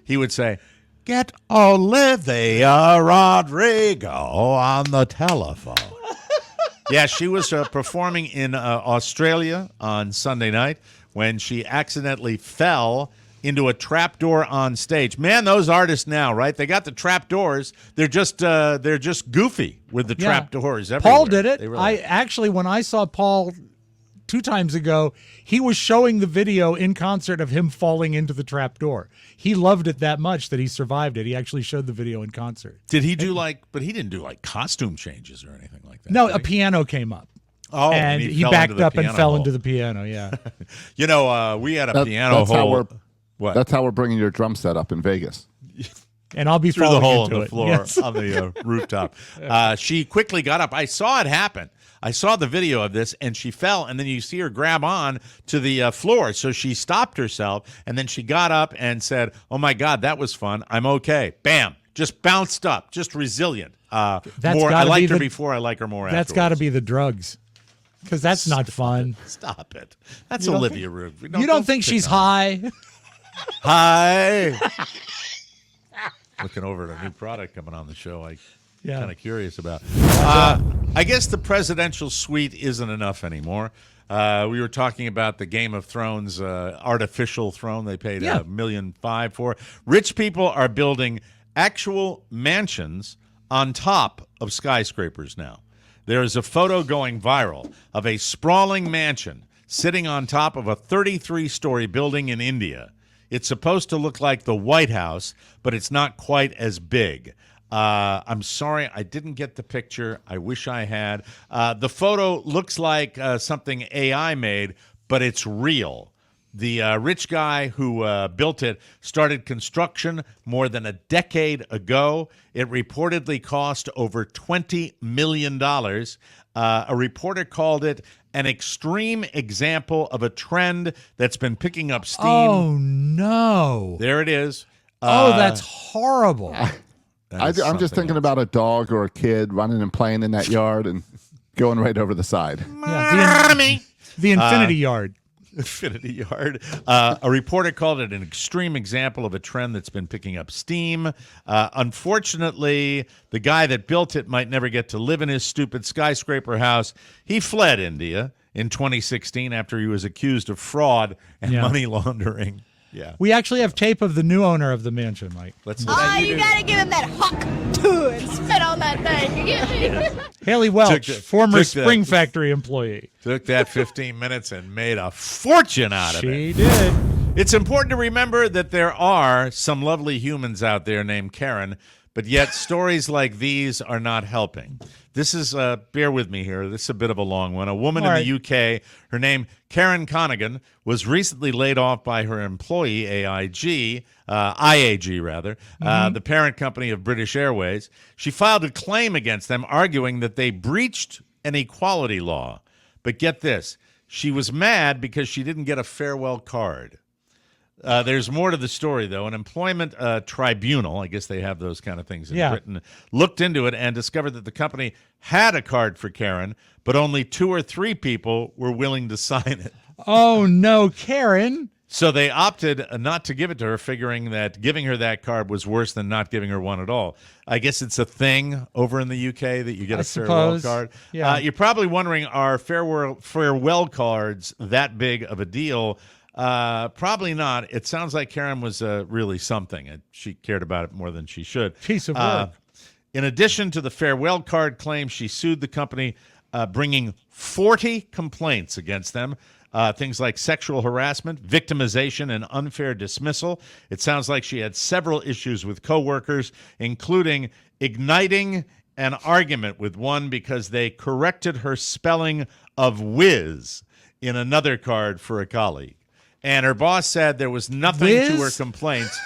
He would say, "Get Olivia Rodrigo on the telephone." Yeah, she was performing in Australia on Sunday night when she accidentally fell into a trapdoor on stage. Man, those artists now, right? They got the trapdoors. They're just goofy with the trapdoors everywhere. Paul did it. They really- When I saw Paul 2 times ago, he was showing the video in concert of him falling into the trapdoor. He loved it that much that he survived it. He actually showed the video in concert. Did he do but he didn't do costume changes or anything like that. No, did a he? piano came up. Oh, and he fell backed into the up and piano fell hole. into the piano. Yeah. We had a piano that's how hole. we're What? That's how we're bringing your drum set up in Vegas. And I'll be through the falling hole in into the it. floor Yes. on the rooftop. She quickly got up. I saw it happen. I saw the video of this, and she fell, and then you see her grab on to the floor. So she stopped herself, and then she got up and said, "Oh, my God, that was fun. I'm okay." Bam. just bounced up, just resilient. That's More, I gotta liked be her the- before. I like her more. That's got to afterwards. be the drugs, because that's not fun. Stop it. That's You don't Olivia Root. You don't think pick she's on high? Hi. Looking over at a new product coming on the show. Yeah. Kind of curious about. I guess the presidential suite isn't enough anymore. We were talking about the Game of Thrones artificial throne they paid Yeah. $1.5 million for. Rich people are building actual mansions on top of skyscrapers now. There is a photo going viral of a sprawling mansion sitting on top of a 33-story building in India. It's supposed to look like the White House, but it's not quite as big. I'm sorry, I didn't get the picture. I wish I had. The photo looks like something AI made, but it's real. The rich guy who built it started construction more than a decade ago. It reportedly cost over $20 million. A reporter called it an extreme example of a trend that's been picking up steam. Oh no! There it is. That's horrible. That is I'm just something thinking else. about a dog or a kid running and playing in that yard and going right over the side. Yeah, the infinity yard. Infinity Yard. A reporter called it an extreme example of a trend that's been picking up steam. Unfortunately, the guy that built it might never get to live in his stupid skyscraper house. He fled India in 2016 after he was accused of fraud and Yeah. money laundering. Yeah. We actually have tape of the new owner of the mansion, Mike. Let's You gotta give him that huck too and spit on that thing. You get me? Haley Welch, Took the- former took Spring the- Factory employee. Took that 15 minutes and made a fortune out of it. She did. It's important to remember that there are some lovely humans out there named Karen, but yet stories like these are not helping. This is, bear with me here, this is a bit of a long one. A woman All in the UK, her name Karen Connigan, was recently laid off by her employee, IAG rather, the parent company of British Airways. She filed a claim against them, arguing that they breached an equality law. But get this, she was mad because she didn't get a farewell card. There's more to the story, though. An employment tribunal, I guess they have those kind of things in Britain, looked into it and discovered that the company had a card for Karen, but only 2 or 3 people were willing to sign it. Oh no, Karen. So they opted not to give it to her, figuring that giving her that card was worse than not giving her one at all. I guess it's a thing over in the UK that you get I a farewell suppose. card. Yeah. You're probably wondering, are farewell cards that big of a deal? Probably not. It sounds like Karen was really something. She cared about it more than she should. Piece of work. In addition to the farewell card claim, she sued the company, bringing 40 complaints against them. Things like sexual harassment, victimization, and unfair dismissal. It sounds like she had several issues with coworkers, including igniting an argument with one because they corrected her spelling of whiz in another card for a colleague. And her boss said there was nothing to Whiz? her complaints.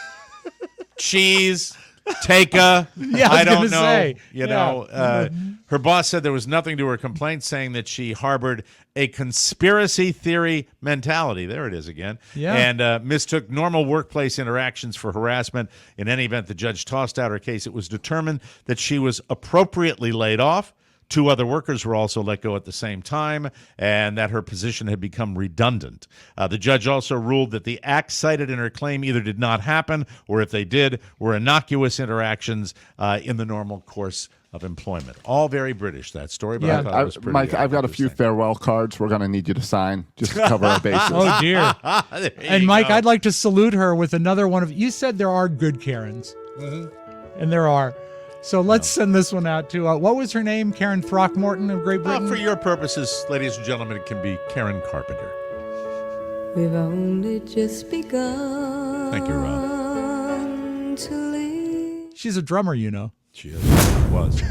Cheese, take a, Yeah, I was I don't gonna know. say. You Yeah. know, her boss said there was nothing to her complaint, saying that she harbored a conspiracy theory mentality. There it is again. Yeah. And mistook normal workplace interactions for harassment. In any event, the judge tossed out her case. It was determined that she was appropriately laid off. 2 other workers were also let go at the same time, and that her position had become redundant. The judge also ruled that the acts cited in her claim either did not happen, or if they did, were innocuous interactions in the normal course of employment. All very British, that story, but I thought it was pretty Mike, I've got a few interesting. farewell cards we're going to need you to sign just to cover our bases. Oh dear. There And you Mike, go. I'd like to salute her with another one of. You said there are good Karens, and there are. So let's send this one out to. What was her name? Karen Throckmorton of Great Britain. For your purposes, ladies and gentlemen, it can be Karen Carpenter. We've only just begun. Thank you, Rob. To leave. She's a drummer, you know. She was.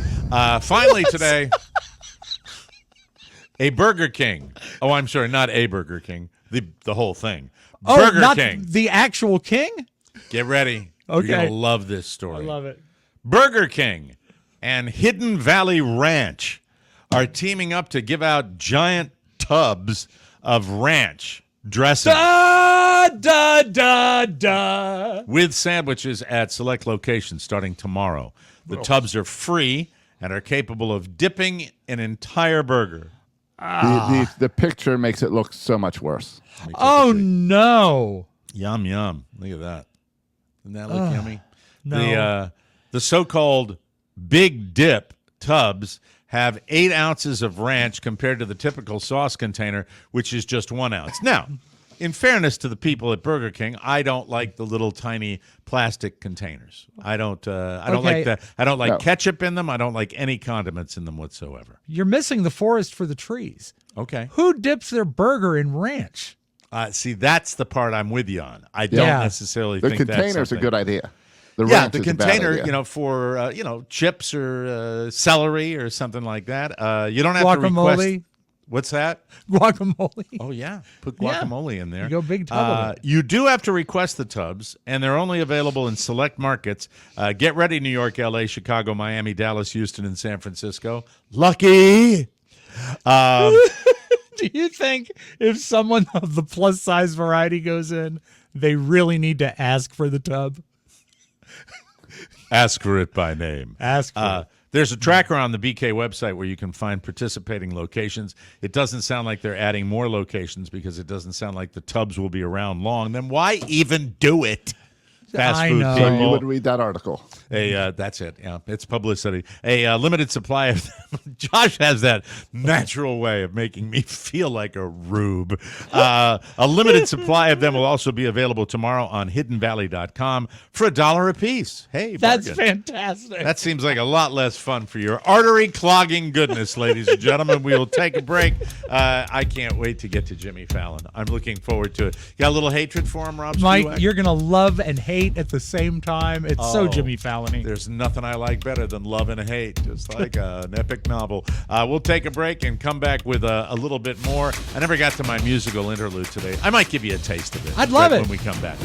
Finally today, a Burger King. Oh, I'm sorry, not a Burger King. The whole thing. Burger not King. the actual king. Get ready. Okay. You're going to love this story. I love it. Burger King and Hidden Valley Ranch are teaming up to give out giant tubs of ranch dressing. Da, da, da, da. With sandwiches at select locations starting tomorrow. The tubs are free and are capable of dipping an entire burger. The picture makes it look so much worse. Oh, no. Yum, yum. Look at that. Doesn't that look yummy? No. The so-called Big Dip tubs have 8 ounces of ranch compared to the typical sauce container, which is just 1 ounce. Now, in fairness to the people at Burger King, I don't like the little tiny plastic containers. I don't like that. I don't like ketchup in them. I don't like any condiments in them whatsoever. You're missing the forest for the trees. Okay. Who dips their burger in ranch? See, that's the part I'm with you on. I don't necessarily The think that's container's a something. good idea. The Yeah, ranch the is a bad container, idea. for chips or celery or something like that. You don't have to request. Guacamole. What's that? Guacamole. Oh yeah, put guacamole in there. You go big tub of it. You do have to request the tubs, and they're only available in select markets. Get ready, New York, L.A., Chicago, Miami, Dallas, Houston, and San Francisco. Lucky. Do you think if someone of the plus size variety goes in, they really need to ask for the tub? Ask for it by name. Ask for it. There's a tracker on the BK website where you can find participating locations. It doesn't sound like they're adding more locations because it doesn't sound like the tubs will be around long. Then why even do it? Fast I food know. people. So you would read that article. That's it. Yeah, it's publicity. A limited supply of them. Josh has that natural way of making me feel like a rube. A limited supply of them will also be available tomorrow on hiddenvalley.com for $1 a piece. Hey, That's bargain. fantastic. That seems like a lot less fun for your artery clogging goodness, ladies and gentlemen. We will take a break. I can't wait to get to Jimmy Fallon. I'm looking forward to it. Got a little hatred for him, Rob Mike, Spivak? you're going to love and hate at the same time. It's so Jimmy Fallon-y. There's nothing I like better than love and hate, just like an epic novel. We'll take a break and come back with a little bit more. I never got to my musical interlude today. I might give you a taste of it. I'd love it. When we come back.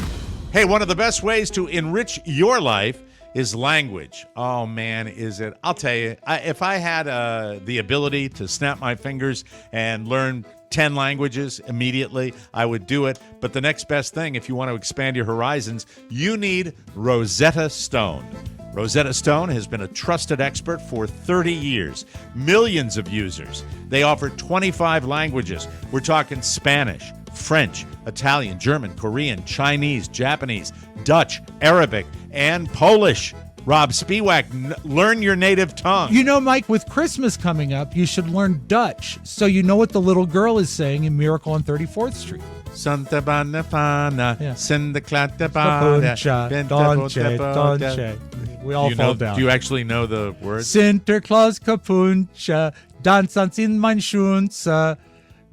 Hey, one of the best ways to enrich your life is language. Oh, man, is it? I'll tell you, if I had the ability to snap my fingers and learn 10 languages immediately, I would do it. But the next best thing, if you want to expand your horizons, you need Rosetta Stone. Rosetta Stone has been a trusted expert for 30 years. Millions of users. They offer 25 languages. We're talking Spanish, French, Italian, German, Korean, Chinese, Japanese, Dutch, Arabic, and Polish. Rob Spivak, learn your native tongue. You know, Mike, with Christmas coming up, you should learn Dutch so you know what the little girl is saying in Miracle on 34th Street. Santa Banafana, Yeah. Sinderklatte Capuncha, Donche. We all fall down. Do you actually know the words? Sinterklaas Capuncha, Dansans in mein Schunze,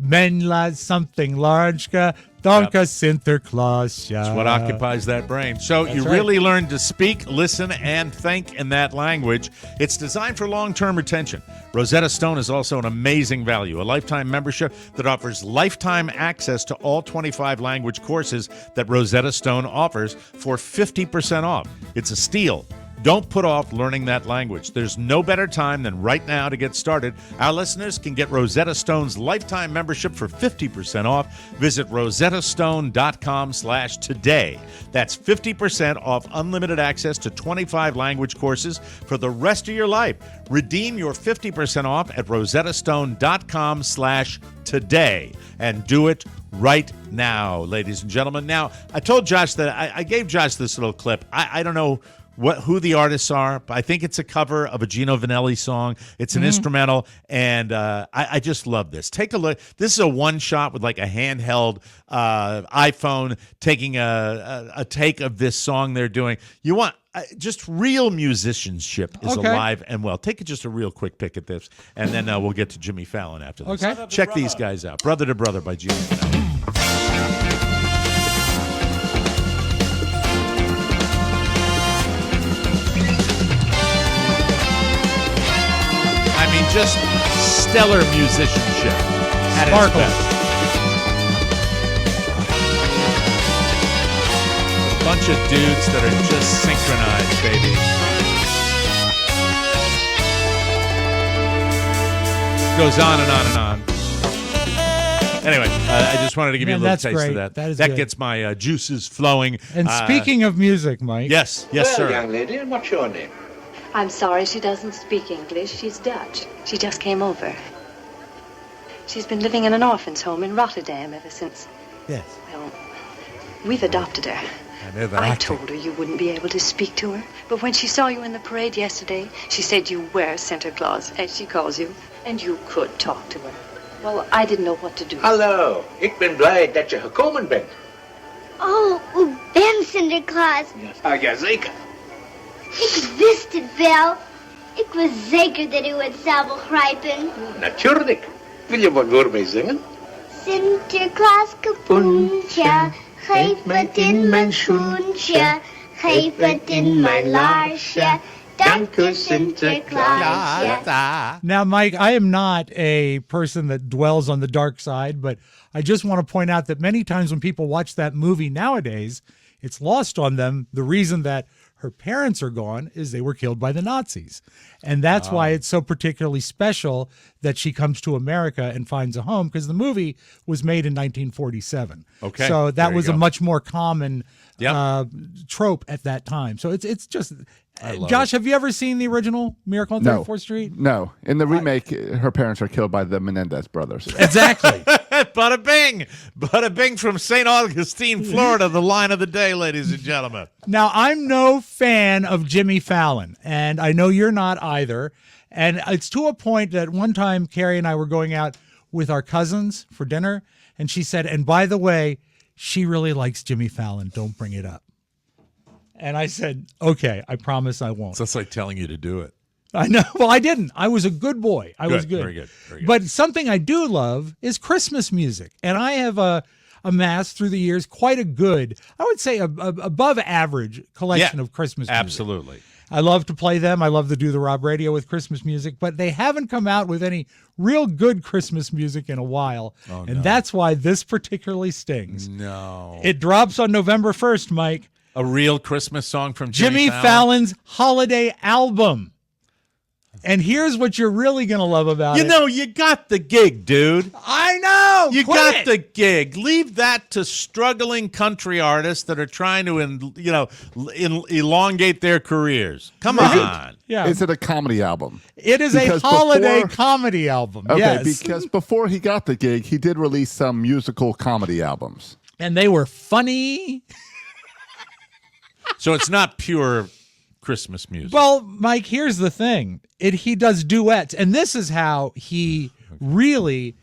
Menla something large, Danke Sinterklaas. That's what occupies that brain. So you right. really learn to speak, listen, and think in that language. It's designed for long-term retention. Rosetta Stone is also an amazing value, a lifetime membership that offers lifetime access to all 25 language courses that Rosetta Stone offers for 50% off. It's a steal. Don't put off learning that language. There's no better time than right now to get started. Our listeners can get Rosetta Stone's lifetime membership for 50% off. Visit rosettastone.com/today. That's 50% off unlimited access to 25 language courses for the rest of your life. Redeem your 50% off at rosettastone.com/today and do it right now, ladies and gentlemen. Now, I told Josh that I gave Josh this little clip. I don't know who the artists are, but I think it's a cover of a Gino Vanelli song. It's an instrumental, and I just love this. Take a look. This is a one shot with like a handheld iPhone taking a take of this song they're doing. You want just real musicianship is Okay. alive and well. Take just a real quick pick at this, and then we'll get to Jimmy Fallon after this. Okay. Check these guys out. Brother to Brother by Gino Vanelli. I mean, just stellar musicianship at its Sparkles. best. A bunch of dudes that are just synchronized, baby. Goes on and on and on. Anyway, I just wanted to give you a Man, little that's taste great. of that. That is good. gets my juices flowing. And speaking of music, Mike. Yes, sir. young lady, what's your name? I'm sorry she doesn't speak English. She's Dutch. She just came over. She's been living in an orphan's home in Rotterdam ever since. Yes. Well, we've adopted her. I know that. I told her you wouldn't be able to speak to her. But when she saw you in the parade yesterday, she said you were Santa Claus, as she calls you, and you could talk to her. Well, I didn't know what to do. Hallo, ik ben blij dat je gekomen bent. Oh, u bent Sinterklaas. Ja, zeker. Ik wist het wel. Ik was zeker dat u het zou begrijpen. Natuurlijk. Wil je wat voor mij zingen? Sinterklaas kapoentje, geef het in mijn schoentje, geef het in mijn laarsje. Dank u, Sinterklaasje. Now, Mike, I am not a person that dwells on the dark side, but I just want to point out that many times when people watch that movie nowadays, it's lost on them. The reason that her parents are gone is they were killed by the Nazis. And that's why it's so particularly special that she comes to America and finds a home, because the movie was made in 1947. Okay, So that there you was a go. much more common Yep. trope at that time. So it's just, love Josh, have you ever seen the original Miracle on No. 34th Street? No. In the remake, her parents are killed by the Menendez brothers. Exactly. Bada bing. Bada bing from St. Augustine, Florida, the line of the day, ladies and gentlemen. Now, I'm no fan of Jimmy Fallon, and I know you're not either. And it's to a point that one time Carrie and I were going out with our cousins for dinner, and she said, and by the way, she really likes Jimmy Fallon. Don't bring it up. And I said, okay, I promise I won't. So it's like telling you to do it. I know. Well, I didn't. I was a good boy. I was Good. good. Very good. Very good. But something I do love is Christmas music. And I have amassed through the years quite a good, I would say above average collection of Christmas music. Absolutely. I love to play them. I love to do the Rob Radio with Christmas music, but they haven't come out with any real good Christmas music in a while. And that's why this particularly stings. No. It drops on November 1st, Mike. A real Christmas song from Jimmy Fallon's holiday album. And here's what you're really going to love about it. You know, you got the gig, dude. I know. You Quit got it. the gig. Leave that to struggling country artists that are trying to, elongate their careers. Come on. Yeah. Is it a comedy album? It is Because a holiday before- comedy album. Okay, Yes. because before he got the gig, he did release some musical comedy albums. And they were funny. So it's not pure Christmas music. Well, Mike, here's the thing. He does duets, and this is how he really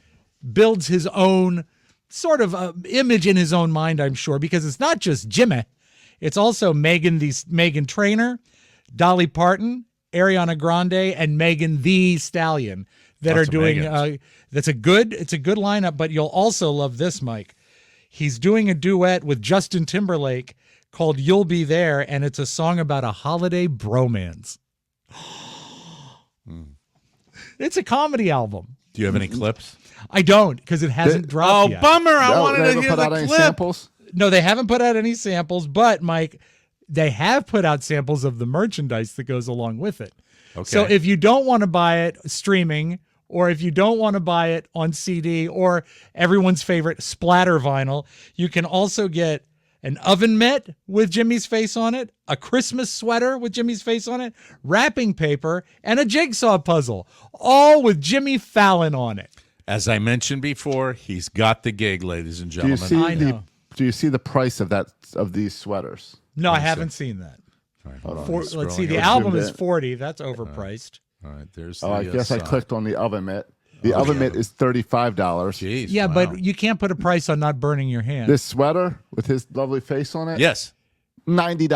builds his own sort of image in his own mind, I'm sure, because it's not just Jimmy. It's also Meghan Trainor, Dolly Parton, Ariana Grande, and Megan Thee Stallion that Lots are of doing Megans. it's a good lineup, but you'll also love this, Mike. He's doing a duet with Justin Timberlake called You'll Be There, and it's a song about a holiday bromance. It's a comedy album. Do you have any clips? I don't, because it hasn't dropped yet. Bummer. I No, wanted they to haven't hear put the out any clip. samples. No, they haven't put out any samples, but Mike, they have put out samples of the merchandise that goes along with it. Okay. So if you don't want to buy it streaming, or if you don't want to buy it on CD, or everyone's favorite splatter vinyl, you can also get an oven mitt with Jimmy's face on it, a Christmas sweater with Jimmy's face on it, wrapping paper, and a jigsaw puzzle, all with Jimmy Fallon on it. As I mentioned before, he's got the gig, ladies and Do you gentlemen. see I the know. Do you see the price of these sweaters? No, I haven't seen that. Hold on. Let's see, scrolling the over. album Zoomed is in. $40. That's overpriced. All right, there's Oh, I the, guess I side. clicked on the oven mitt. The oven mitt is $35. Jeez, Yeah, wow. but you can't put a price on not burning your hand. This sweater with his lovely face on it, Yes. $90.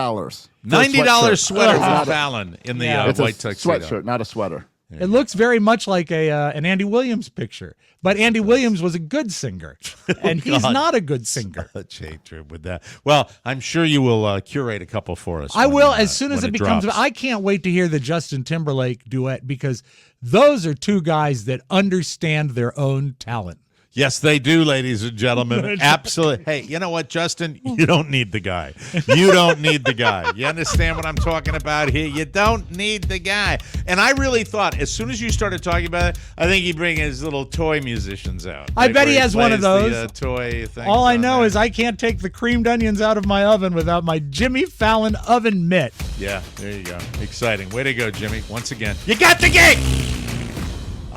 $90 sweater It's not from a- Fallon in the Yeah. It's white a tuxedo. sweatshirt, not a sweater. It looks very much like an Andy Williams picture, but Andy Williams was a good singer, and he's God. not a good singer. Such hatred with that. Well, I'm sure you will curate a couple for us. I when, will as soon as when it becomes. drops. I can't wait to hear the Justin Timberlake duet, because those are two guys that understand their own talent. Yes, they do, ladies and gentlemen. Absolutely. Hey, you know what, Justin? You don't need the guy. You don't need the guy. You understand what I'm talking about here? You don't need the guy. And I really thought, as soon as you started talking about it, I think he'd bring his little toy musicians out. I bet he has one of those. The, toy things. All I know is I can't take the creamed onions out of my oven without my Jimmy Fallon oven mitt. Yeah, there you go. Exciting. Way to go, Jimmy. Once again, you got the gig!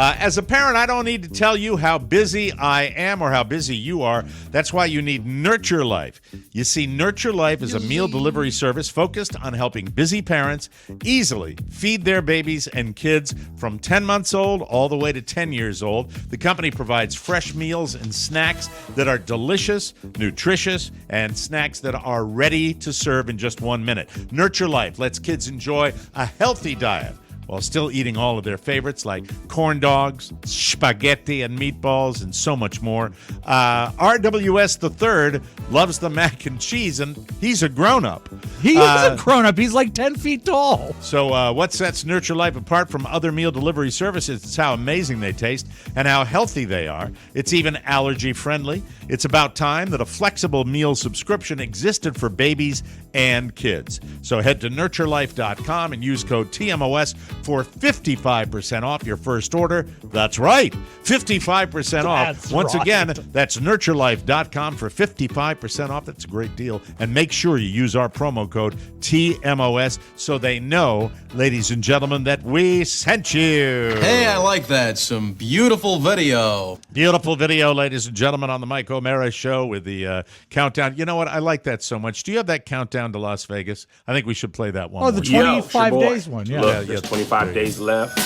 As a parent, I don't need to tell you how busy I am or how busy you are. That's why you need Nurture Life. You see, Nurture Life is a meal delivery service focused on helping busy parents easily feed their babies and kids from 10 months old all the way to 10 years old. The company provides fresh meals and snacks that are delicious, nutritious, and snacks that are ready to serve in just 1 minute. Nurture Life lets kids enjoy a healthy diet while still eating all of their favorites like corn dogs, spaghetti and meatballs, and so much more. RWS III loves the mac and cheese, and he's a grown-up. He is a grown-up. He's like 10 feet tall. So what sets Nurture Life apart from other meal delivery services is how amazing they taste and how healthy they are. It's even allergy-friendly. It's about time that a flexible meal subscription existed for babies and kids. So head to nurturelife.com and use code TMOS for 55% off your first order. That's right, 55% off. Once again, that's nurturelife.com for 55% off. That's a great deal. And make sure you use our promo code TMOS so they know, ladies and gentlemen, that we sent you. Hey, I like that. Some beautiful video. Beautiful video, ladies and gentlemen, on the Mike O'Mara Show with the countdown. You know what? I like that so much. Do you have that countdown to Las Vegas? I think we should play that one. Oh, the 25 days one. Yeah. Look, there's 25 days left.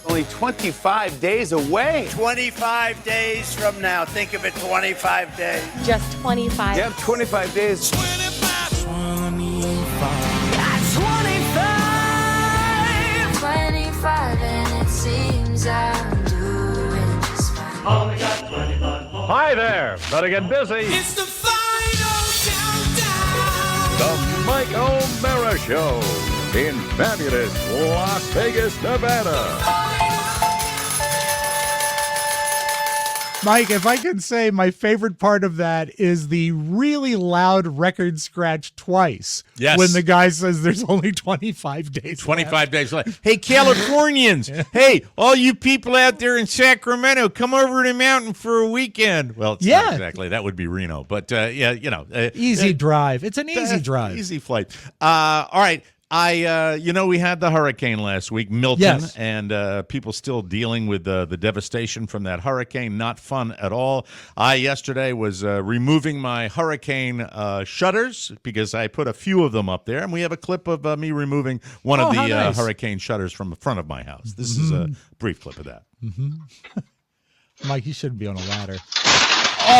Only 25 days away. 25 days from now. Think of it, 25 days. Just 25. You have 25 days. 25, and it seems I'm doing just fine. Only got 25 more. Hi there. Better get busy. It's the final countdown. The Mike O'Mara Show in fabulous Las Vegas, Nevada. Mike, if I can say, my favorite part of that is the really loud record scratch twice. Yes. When the guy says there's only 25 days 25 days left. Hey, Californians. Hey, all you people out there in Sacramento, come over to the mountain for a weekend. Well, it's not exactly. That would be Reno. But, yeah, you know. Easy drive. It's an easy drive. Easy flight. All right. We had the hurricane last week, Milton, yes. And people still dealing with the devastation from that hurricane. Not fun at all. I yesterday was removing my hurricane shutters because I put a few of them up there, and we have a clip of me removing one of the nice. hurricane shutters from the front of my house. This is a brief clip of that. Mm-hmm. Mike, you shouldn't be on a ladder. Hey,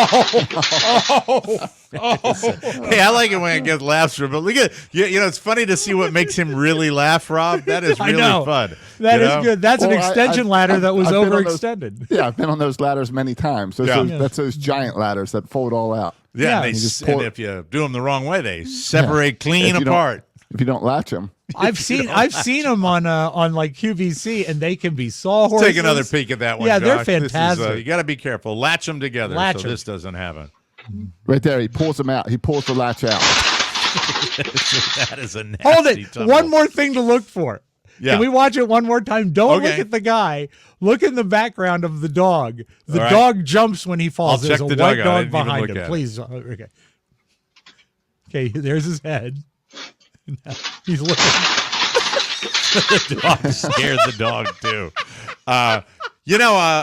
I like it when it gets laughs from, but look at it's funny to see what makes him really laugh, Rob. That is really fun. That is good. That's an extension ladder that was overextended. Yeah, I've been on those ladders many times. That's those giant ladders that fold all out. Yeah, and if you do them the wrong way, they separate clean apart. If you don't latch them. I've seen them on like QVC, and they can be sawhorses. Take another peek at that one. Yeah, Josh. they're fantastic. You got to be careful. Latch them together so this doesn't happen. Right there, he pulls them out. He pulls the latch out. That is a nasty Hold it. tumble. One more thing to look for. Yeah. Can we watch it one more time? Don't look at the guy. Look in the background of the dog. The dog jumps when he falls. I'll There's check a the white dog out. I dog didn't even behind look him. at it. Please. Okay. Okay, there's his head. He's looking. The dog scared the dog, too. A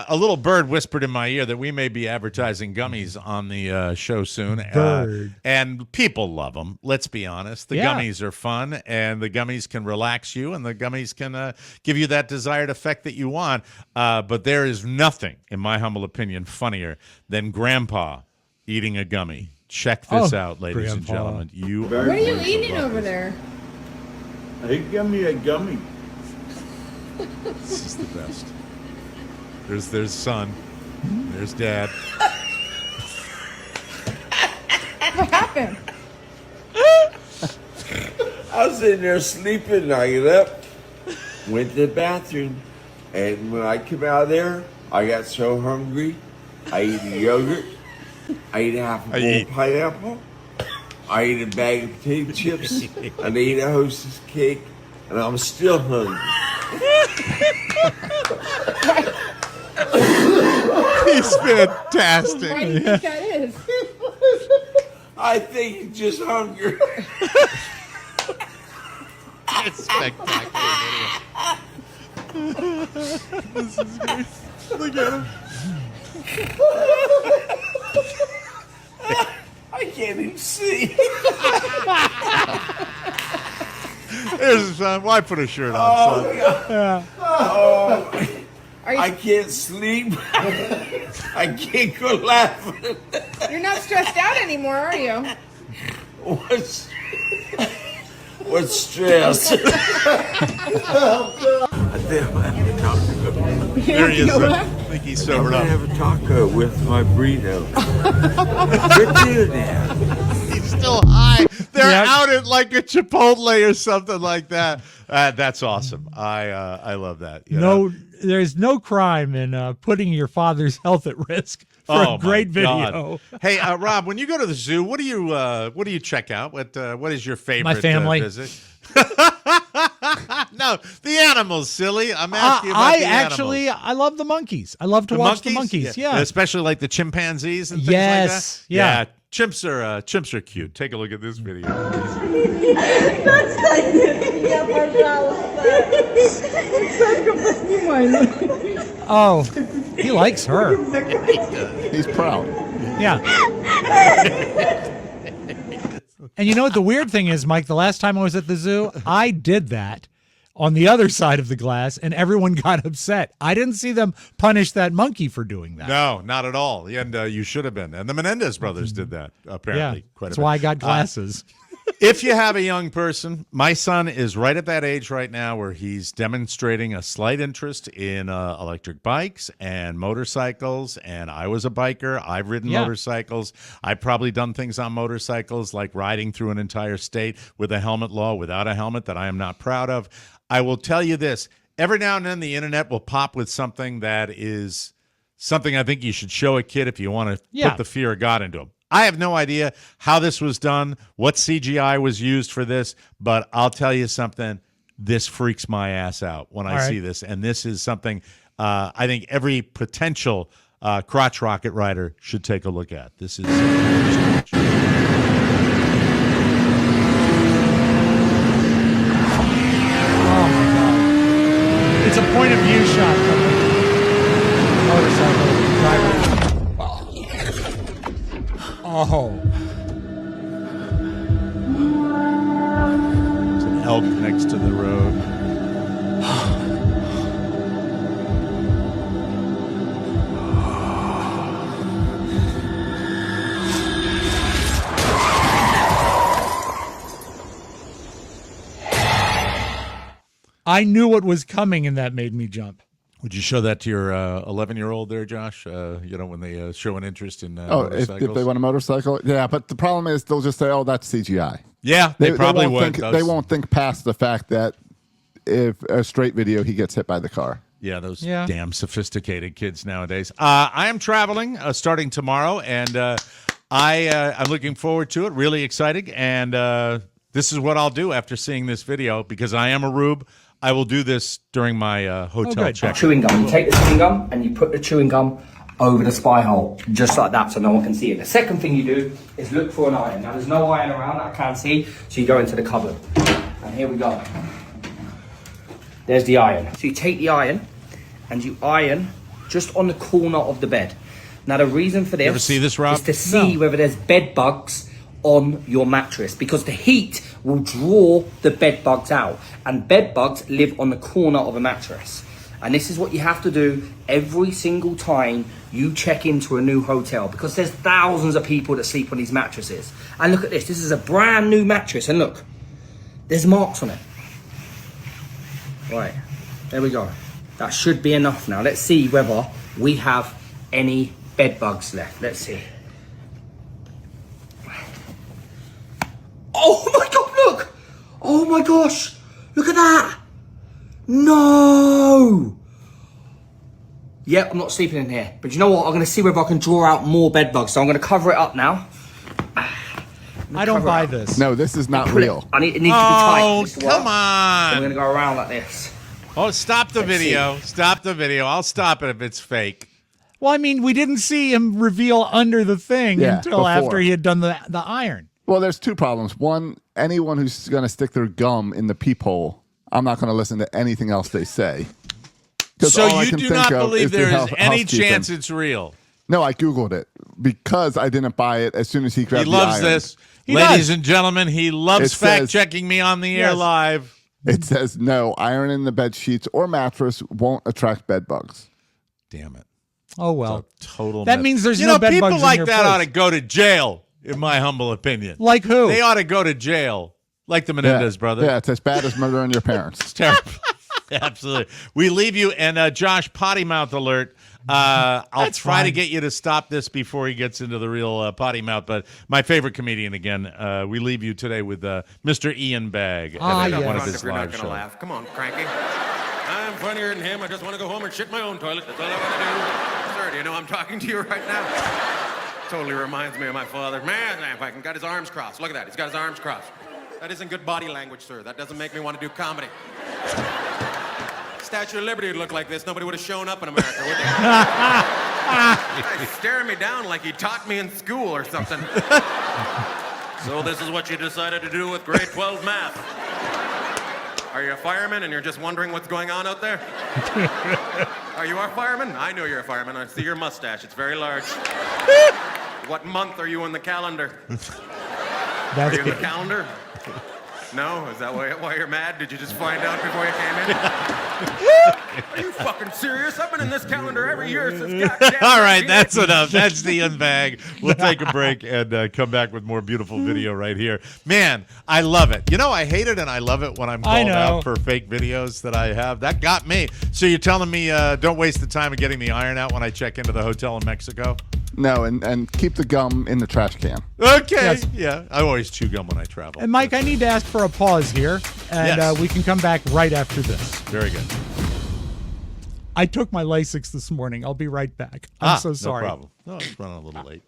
little bird whispered in my ear that we may be advertising gummies on the show soon. And people love them. Let's be honest. The gummies are fun, and the gummies can relax you, and the gummies can give you that desired effect that you want. But there is nothing, in my humble opinion, funnier than Grandpa eating a gummy. Check this out, ladies and gentlemen. What are you eating over there? Hey, give me a gummy. This is the best. There's son. There's dad. What happened? I was sitting there sleeping, and I get up, went to the bathroom, and when I came out of there, I got so hungry, I eat a yogurt. I eat half a bowl of pineapple. I eat a bag of potato chips. And I eat a Hostess cake. And I'm still hungry. He's fantastic. Why do you think that is? I think he's just hungry. It's spectacular. This is great. Look at him. I can't even see. Here's his son. Why put a shirt on, son? Yeah. Oh, I can't sleep. I can't go laughing. You're not stressed out anymore, are you? What's stress? I think I'm gonna have a taco. There he is. I think he's sobered up. I'm gonna have a taco with my burrito. Good dude now. He's still high. They're out at like a Chipotle or something like that. That's awesome. I love that. You know? There's no crime in putting your father's health at risk for a great video. Hey, Rob, when you go to the zoo, what do you check out? What is your favorite My family. visit? No, the animals, silly. I'm asking about the animals. I love the monkeys. I love to watch the monkeys. Yeah. Especially like the chimpanzees and things like that. Yeah. Chimps are cute. Take a look at this video. Oh, he likes her. He's proud. Yeah. And you know what the weird thing is, Mike? The last time I was at the zoo, I did that on the other side of the glass, and everyone got upset. I didn't see them punish that monkey for doing that. No, not at all. And you should have been. And the Menendez brothers did that, apparently. Yeah, Quite a that's bit. why I got glasses. If you have a young person, my son is right at that age right now where he's demonstrating a slight interest in electric bikes and motorcycles. And I was a biker. I've ridden motorcycles. I've probably done things on motorcycles like riding through an entire state with a helmet law, without a helmet, that I am not proud of. I will tell you this. Every now and then the internet will pop with something that is something I think you should show a kid if you want to put the fear of God into him. I have no idea how this was done, what CGI was used for this, but I'll tell you something. This freaks my ass out when I see this. And this is something I think every potential crotch rocket rider should take a look at. This is strange. It's a point of view shot from the motorcycle driver. Oh. There's an elk next to the road. I knew what was coming, and that made me jump. Would you show that to your 11-year-old there, Josh? When they show an interest in if motorcycles? they want a motorcycle, yeah. But the problem is they'll just say, "Oh, that's CGI." Yeah, they probably won't would. They won't think past the fact that if a straight video, he gets hit by the car. Yeah, those damn sophisticated kids nowadays. I am traveling starting tomorrow, and I'm looking forward to it. Really excited, and this is what I'll do after seeing this video because I am a rube. I will do this during my hotel check. Chewing gum. You take the chewing gum and you put the chewing gum over the spy hole, just like that, so no one can see it. The second thing you do is look for an iron. Now, there's no iron around that I can't see, so you go into the cupboard. And here we go. There's the iron. So you take the iron and you iron just on the corner of the bed. Now, the reason for this, you ever see this, Rob? is to see whether there's bed bugs on your mattress, because the heat will draw the bed bugs out, and bed bugs live on the corner of a mattress. And this is what you have to do every single time you check into a new hotel, because there's thousands of people that sleep on these mattresses. And look at this. This is a brand new mattress, and look, there's marks on it. Right, there we go. That should be enough now. Let's see whether we have any bed bugs left. Let's see. Oh my God, look! Oh my gosh, look at that! No! Yep, I'm not sleeping in here. But you know what? I'm going to see whether I can draw out more bed bugs. So I'm going to cover it up now. I don't buy this. No, this is not real. It needs to be tight. Oh, for this to work. come on. So I'm going to go around like this. Oh, stop the video. Stop the video. I'll stop it if it's fake. Well, I mean, we didn't see him reveal under the thing Yeah, until before. after he had done the iron. Well, there's two problems. One, anyone who's going to stick their gum in the peephole, I'm not going to listen to anything else they say. 'Cause So all I you can do think not of believe is the there is any housekeeping. chance it's real? No, I Googled it because I didn't buy it as soon as he He grabbed the loves iron. this. He Ladies does. and gentlemen, he loves It says- fact-checking me on the air Yes. live. It says, no, iron in the bed sheets or mattress won't attract bed bugs. Damn it. Oh, well. Total That myth. means there's you no know, bed people bugs in like your that ought to place. go to jail, in my humble opinion. Like who? They ought to go to jail. Like the Menendez brothers. Yeah, it's as bad as murdering your parents. It's terrible. Absolutely. We leave you, and Josh, potty mouth alert. I'll That's try to fine. get you to stop this before he gets into the real potty mouth. But my favorite comedian again. We leave you today with Mr. Ian Bagg Ah, at yes. one of Front his if you're not live gonna shows. laugh. Come on, cranky. I'm funnier than him. I just want to go home and shit my own toilet. That's all I want to do. Sir, do you know I'm talking to you right now? Totally reminds me of my father. Man, if I can got his arms crossed. Look at that. He's got his arms crossed. That isn't good body language, sir. That doesn't make me want to do comedy. Statue of Liberty would look like this. Nobody would have shown up in America, would they? He's staring me down like he taught me in school or something. So this is what you decided to do with grade 12 math. Are you a fireman and you're just wondering what's going on out there? Are you a fireman? I know you're a fireman. I see your mustache. It's very large. What month are you in the calendar? Are you in the calendar? No? Is that why you're mad? Did you just find out before you came in? Are you fucking serious? I've been in this calendar every year since goddamn. All right, that's enough. That's the Ian Bagg. We'll take a break and come back with more beautiful video right here. Man, I love it. You know, I hate it and I love it when I'm called out for fake videos that I have. That got me. So you're telling me don't waste the time of getting the iron out when I check into the hotel in Mexico? No, and keep the gum in the trash can. Okay. Yes. Yeah, I always chew gum when I travel. And Mike, I need to ask for a pause here, and Yes. we can come back right after this. Very good. I took my Lasix this morning. I'll be right back. I'm so sorry. No problem. No, it's running a little late.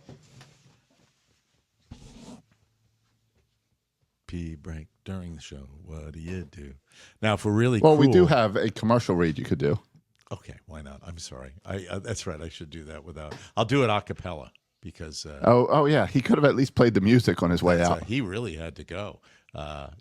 Pee break during the show. What do you do? Now, if we're really Well, we do cruel- have a commercial read you could do. Okay, why not? I'm sorry. That's right. I should do that without. I'll do it a cappella because. Oh, yeah. He could have at least played the music on his way out. He really had to go.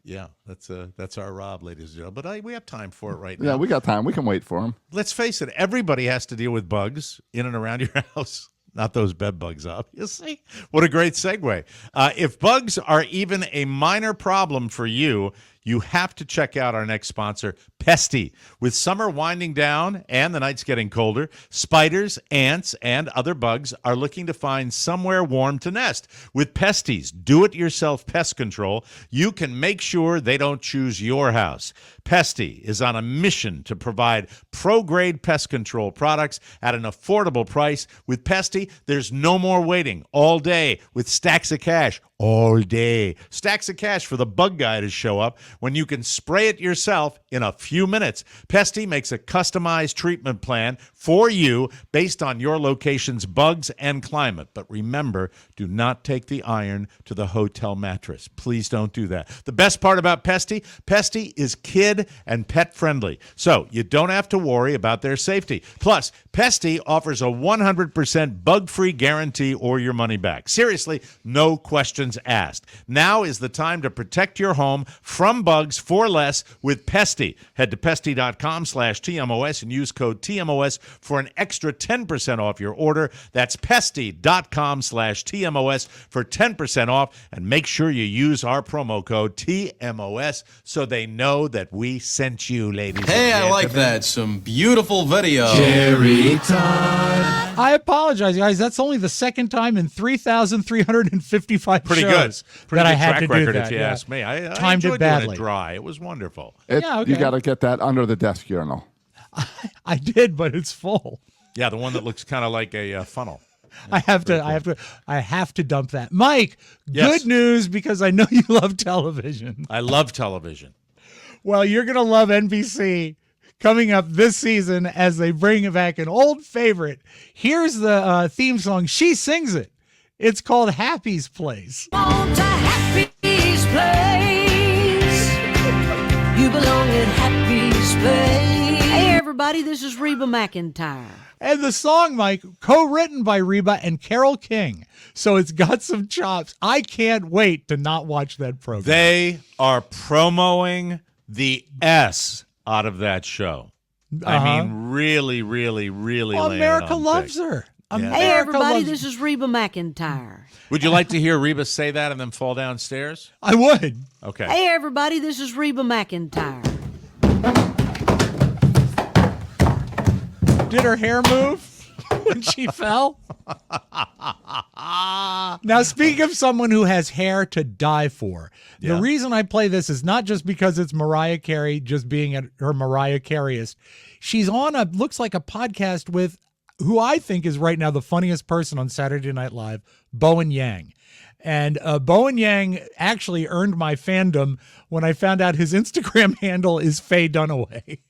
Yeah, that's our Rob, ladies and gentlemen. But we have time for it right now. Yeah, we got time. We can wait for him. Let's face it. Everybody has to deal with bugs in and around your house. Not those bed bugs, obviously. What a great segue. If bugs are even a minor problem for you, you have to check out our next sponsor, Pesty. With summer winding down and the nights getting colder, spiders, ants, and other bugs are looking to find somewhere warm to nest. With Pesty's do-it-yourself pest control, you can make sure they don't choose your house. Pesty is on a mission to provide pro-grade pest control products at an affordable price. With Pesty, there's no more waiting all day with stacks of cash all day. Stacks of cash for the bug guy to show up when you can spray it yourself in a few minutes. Pesty makes a customized treatment plan for you based on your location's bugs and climate. But remember, do not take the iron to the hotel mattress. Please don't do that. The best part about Pesty, Pesty is kid and pet friendly, so you don't have to worry about their safety. Plus, Pesty offers a 100% bug-free guarantee or your money back. Seriously, no questions asked. Now is the time to protect your home from bugs for less with Pesty. Head to pesty.com/TMOS and use code TMOS for an extra 10% off your order. That's pesty.com/TMOS for 10% off, and make sure you use our promo code TMOS so they know that we sent you, ladies and Hey, I gentlemen. like that. Some beautiful video. I apologize, guys. That's only the second time in 3,355 Pretty shows good. Pretty that I good had track to do record, that. if you yeah. ask me. I Timed enjoyed it doing badly. it dry. It was wonderful. Yeah, okay. You got to get that under the desk urinal. I did, but it's full. Yeah, the one that looks kind of like a funnel. I have to dump that. Mike, Yes. good news because I know you love television. I love television. Well, you're going to love NBC coming up this season as they bring back an old favorite. Here's the theme song. She sings it. It's called Happy's Place. On to Happy's Place. You belong at Happy's Place. Hey, everybody, this is Reba McEntire. And the song, Mike, co-written by Reba and Carole King. So it's got some chops. I can't wait to not watch that program. They are promoting the S out of that show. I mean, really, really, really. Well, laying it America on loves thick. her. Yeah. Hey, everybody, loves- this is Reba McEntire. Would you like to hear Reba say that and then fall downstairs? I would. Okay. Hey, everybody, this is Reba McEntire. Did her hair move when she fell? Now, speaking of someone who has hair to die for, the reason I play this is not just because it's Mariah Carey just being at her Mariah Careyest. She's on looks like a podcast with who I think is right now the funniest person on Saturday Night Live, Bowen Yang. And Bowen Yang actually earned my fandom when I found out his Instagram handle is Faye Dunaway.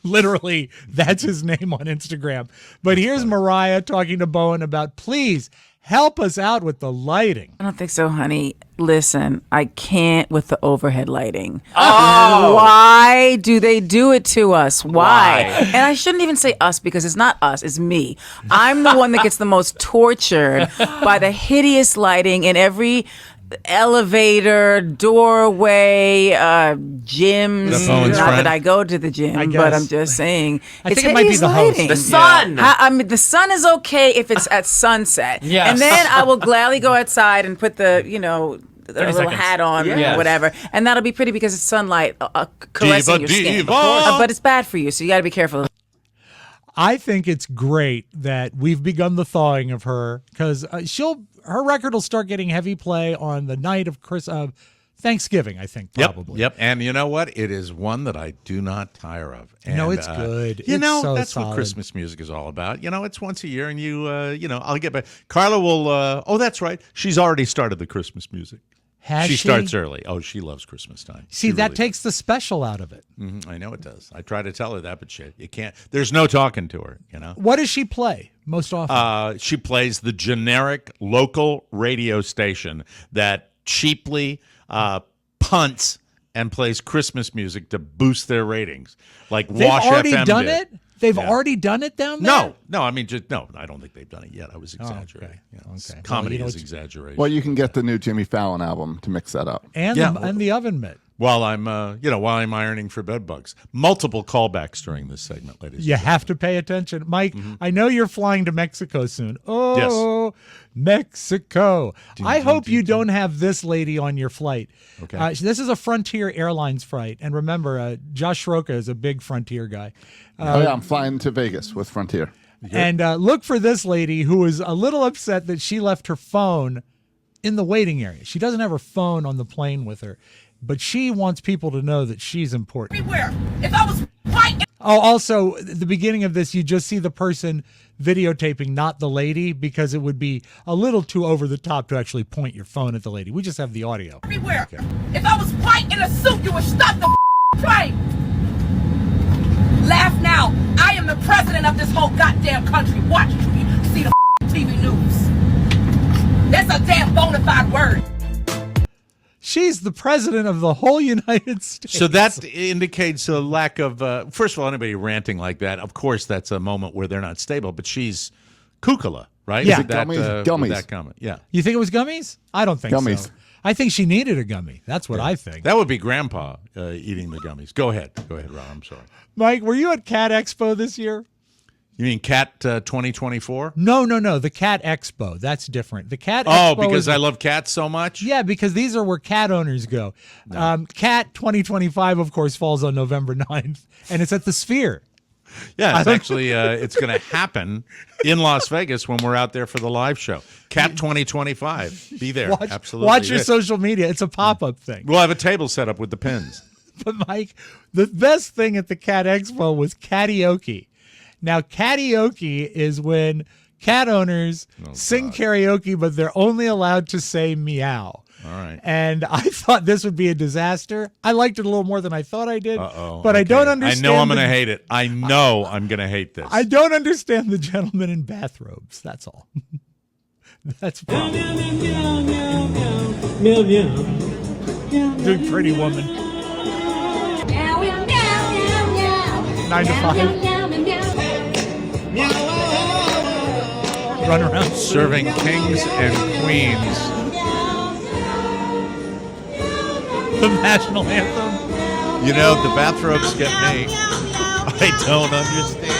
Literally, that's his name on Instagram. But here's Mariah talking to Bowen about, please help us out with the lighting. I don't think so, honey. Listen, I can't with the overhead lighting. Oh! Why do they do it to us? Why? And I shouldn't even say us because it's not us, it's me. I'm the one that gets the most tortured by the hideous lighting in every elevator, doorway, gyms. Not that I go to the gym, but I'm just saying. I think it might be the host. Lighting. The sun. I mean, the sun is okay if it's at sunset. Yes. And then I will gladly go outside and put the, a little seconds. hat on Yes. or whatever. And that'll be pretty because it's sunlight caressing your skin. Diva. But it's bad for you, so you got to be careful. I think it's great that we've begun the thawing of her because her record will start getting heavy play on the night of Thanksgiving, I think, probably. Yep. And you know what? It is one that I do not tire of. And, No, it's good. You It's know, so that's solid. what Christmas music is all about. You know, it's once a year, and I'll get back. Carla will. Oh, that's right. She's already started the Christmas music. Has she she? starts early. Oh, she loves Christmas time. See, She that really takes the special out of it. does. I know it does. I try to tell her that, but you can't. There's no talking to her. You know. What does she play most often? She plays the generic local radio station that cheaply punts and plays Christmas music to boost their ratings, like They've Wash already FM done did. it? They've already done it down there? No. I mean, no. I don't think they've done it yet. I was exaggerating. Okay. Comedy Well, is exaggeration. Well, you can get the new Jimmy Fallon album to mix that up. And, and the oven mitt. While I'm ironing for bed bugs. Multiple callbacks during this segment, ladies. You have to pay attention. Mike, I know you're flying to Mexico soon. Oh, Mexico. I hope you don't have this lady on your flight. Okay. This is a Frontier Airlines flight. And remember, Josh Roca is a big Frontier guy. I'm flying to Vegas with Frontier. And look for this lady who is a little upset that she left her phone in the waiting area. She doesn't have her phone on the plane with her, but she wants people to know that she's important. Everywhere. If I was fighting. Oh, also, at the beginning of this, you just see the person videotaping, not the lady, because it would be a little too over the top to actually point your phone at the lady. We just have the audio. Everywhere. If I was white in a suit, you would stop the plane. Laugh now. I am the president of this whole goddamn country. Watch me see the TV news. That's a damn bona fide word. She's the president of the whole United States. So that indicates a lack of, first of all, anybody ranting like that, of course, that's a moment where they're not stable, but she's kukala, right? Yeah. With that, Gummies. with that comment. Yeah. You think it was gummies? I don't think Gummies. so. I think she needed a gummy. That's what I think. That would be Grandpa eating the gummies. Go ahead, Ron. I'm sorry. Mike, were you at Cat Expo this year? You mean Cat 2024? No. The Cat Expo. That's different. The Cat Expo. Oh, because is, I love cats so much? Yeah, because these are where cat owners go. Cat 2025, of course, falls on November 9th, and it's at the Sphere. Yeah, it's actually it's going to happen in Las Vegas when we're out there for the live show. Cat 2025. Be there. Absolutely. Watch your Yeah. social media. It's a pop-up thing. We'll have a table set up with the pins. But, Mike, the best thing at the Cat Expo was karaoke. Now, karaoke is when cat owners sing karaoke, but they're only allowed to say meow. All right. And I thought this would be a disaster. I liked it a little more than I thought I did. Uh-oh. But I don't understand. I know I'm going to hate it. I know I'm going to hate this. I don't understand the gentlemen in bathrobes. That's all. That's a problem. Doing Pretty Woman. 9 to 5. Run around serving kings and queens. The national anthem. You know, the bathrobes get me. I don't understand.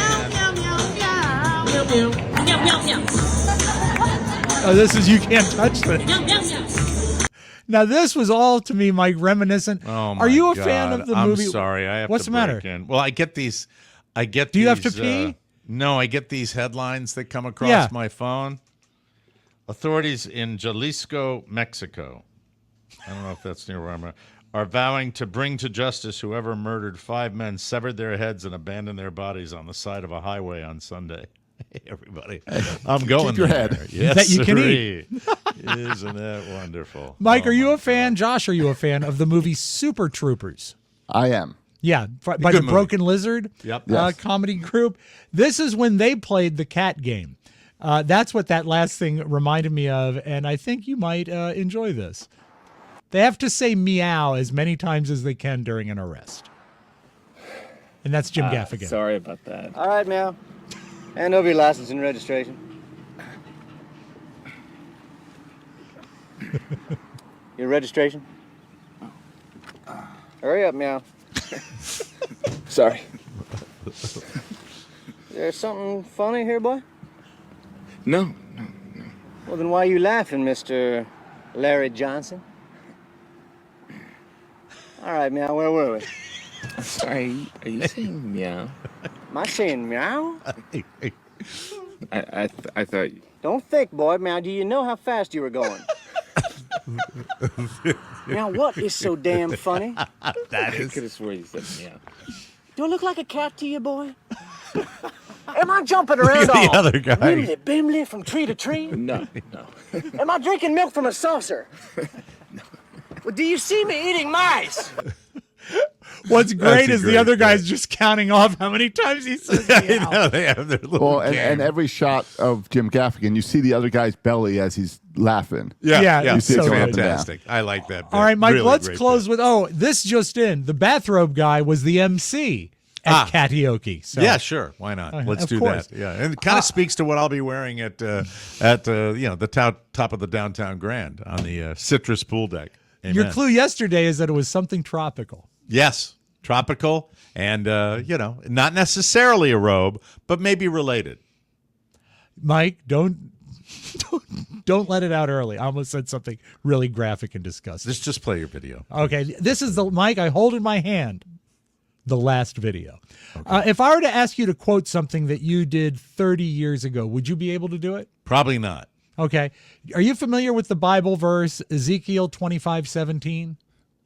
Oh, this is You Can't Touch This. Now, this was all to me, Mike, reminiscent. Oh my Are you a God. fan of the I'm movie? sorry, I have What's to the matter? break in. Well, I get these. Do you have to pee? No, I get these headlines that come across Yeah. my phone. Authorities in Jalisco, Mexico. I don't know if that's near where I'm at. Are vowing to bring to justice whoever murdered 5 men, severed their heads, and abandoned their bodies on the side of a highway on Sunday. Hey, everybody, I'm going Keep your there. head. Yes, That you can sirree. Isn't that wonderful? Mike, Oh, are you my a fan? Josh, are you a fan of the movie Super Troopers? I am. Yeah, by Good the movie. Broken Lizard Yep. Yes. comedy group. This is when they played the cat game. That's what that last thing reminded me of, and I think you might enjoy this. They have to say meow as many times as they can during an arrest. And that's Jim Gaffigan. Sorry about that. All right, Meow. Hand over your license and registration. Your registration? Hurry up, Meow. Sorry. There's something funny here, boy? No. Well, then why are you laughing, Mr. Larry Johnson? All right, Meow, where were we? Sorry, are you saying meow? Am I saying meow? I thought. Don't think, boy. Meow, do you know how fast you were going? Now, what is so damn funny? I could have sworn you said meow. Do I look like a cat to you, boy? Am I jumping around Look at the all other guy. wimbly bimly from tree to tree? No. Am I drinking milk from a saucer? Well, do you see me eating mice? What's great a is great the other guy's bit. just counting off how many times he says I meow. know they have their little Well, game. and every shot of Jim Gaffigan, you see the other guy's belly as he's laughing. Yeah, You it's see it so going up good. and down. Fantastic. I like that. All right, Mike, Really let's great close bit. with, this just in. The bathrobe guy was the MC at karaoke. So. Yeah, sure. Why not? Let's of do course. that. Yeah, and it kind of speaks to what I'll be wearing at the top of the downtown Grand on the Citrus pool deck. Amen. Your clue yesterday is that it was something tropical. Yes, tropical, and not necessarily a robe, but maybe related. Mike, don't let it out early. I almost said something really graphic and disgusting. Just play your video. Okay, this is the Mike I hold in my hand. The last video. Okay. If I were to ask you to quote something that you did 30 years ago, would you be able to do it? Probably not. Okay. Are you familiar with the Bible verse Ezekiel 25:17?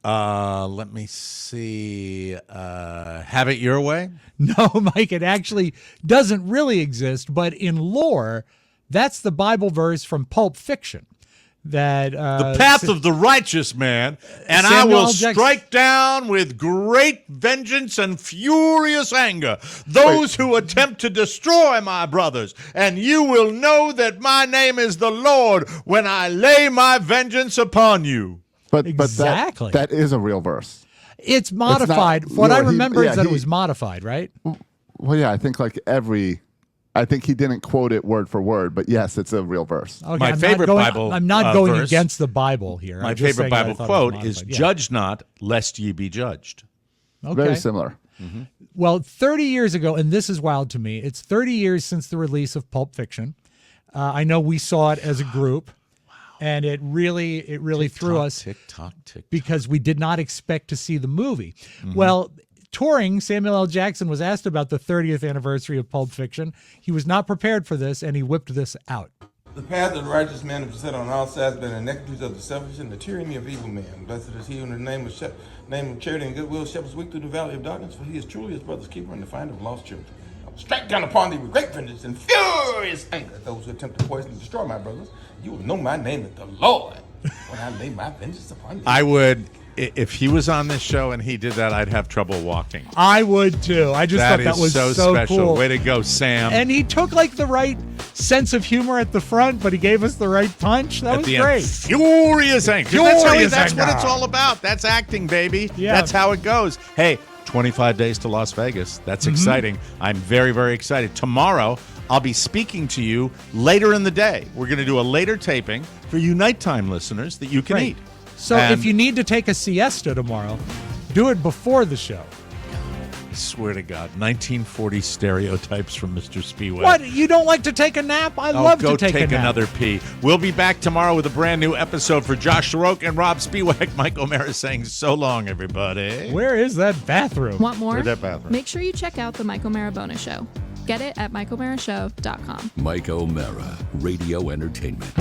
Let me see. Have it your way? No, Mike, it actually doesn't really exist, but in lore, that's the Bible verse from Pulp Fiction. That the path of the righteous man, and Samuel I will L. Jackson. strike down with great vengeance and furious anger those who attempt to destroy my brothers. And you will know that my name is the Lord when I lay my vengeance upon you. But Exactly. that is a real verse. It's modified. It's not- what no, I he- remember yeah, is that it he- was modified, right? Well, yeah, I think I think he didn't quote it word for word, but yes, it's a real verse. Okay, My I'm favorite not going, Bible I'm not going verse- against the Bible here. My I'm just favorite saying that I Bible thought it quote was is, modified. Yeah. "Judge not, lest ye be judged." Okay. Very similar. Well, 30 years ago, and this is wild to me, it's 30 years since the release of Pulp Fiction. I know we saw it as a group, and it really threw us Tick-tock. because we did not expect to see the movie. Mm-hmm. Well, touring, Samuel L. Jackson was asked about the 30th anniversary of Pulp Fiction. He was not prepared for this, and he whipped this out. The path of the righteous man is set on all sides, but the iniquities of the selfish and the tyranny of evil men. Blessed is he who in the name of charity and goodwill shepherds weak through the valley of darkness, for he is truly his brother's keeper and the finder of lost children. I will strike down upon thee with great vengeance and furious anger those who attempt to poison and destroy my brothers. You will know my name is the Lord. When I lay my vengeance upon you. I would, if he was on this show and he did that, I'd have trouble walking. I would too. I just thought that was so so special. cool. Way to go, Sam. And he took like the right sense of humor at the front, but he gave us the right punch. That At was the great. End, furious anger. That's what it's all about. That's acting, baby. Yeah. That's how it goes. Hey, 25 days to Las Vegas. That's exciting. I'm very, very excited. Tomorrow, I'll be speaking to you later in the day. We're going to do a later taping for you nighttime listeners that you can eat. So if you need to take a siesta tomorrow, do it before the show. I swear to God, 1940 stereotypes from Mr. Spiewak. What? You don't like to take a nap? I love go to take a nap. another pee. We'll be back tomorrow with a brand new episode for Josh Soroke and Rob Spiewak. Mike O'Mara saying so long, everybody. Where is that bathroom? Want more? Where's that bathroom? Make sure you check out the Mike O'Mara bonus show. Get it at MikeO'MaraShow.com. Mike O'Mara, Radio Entertainment.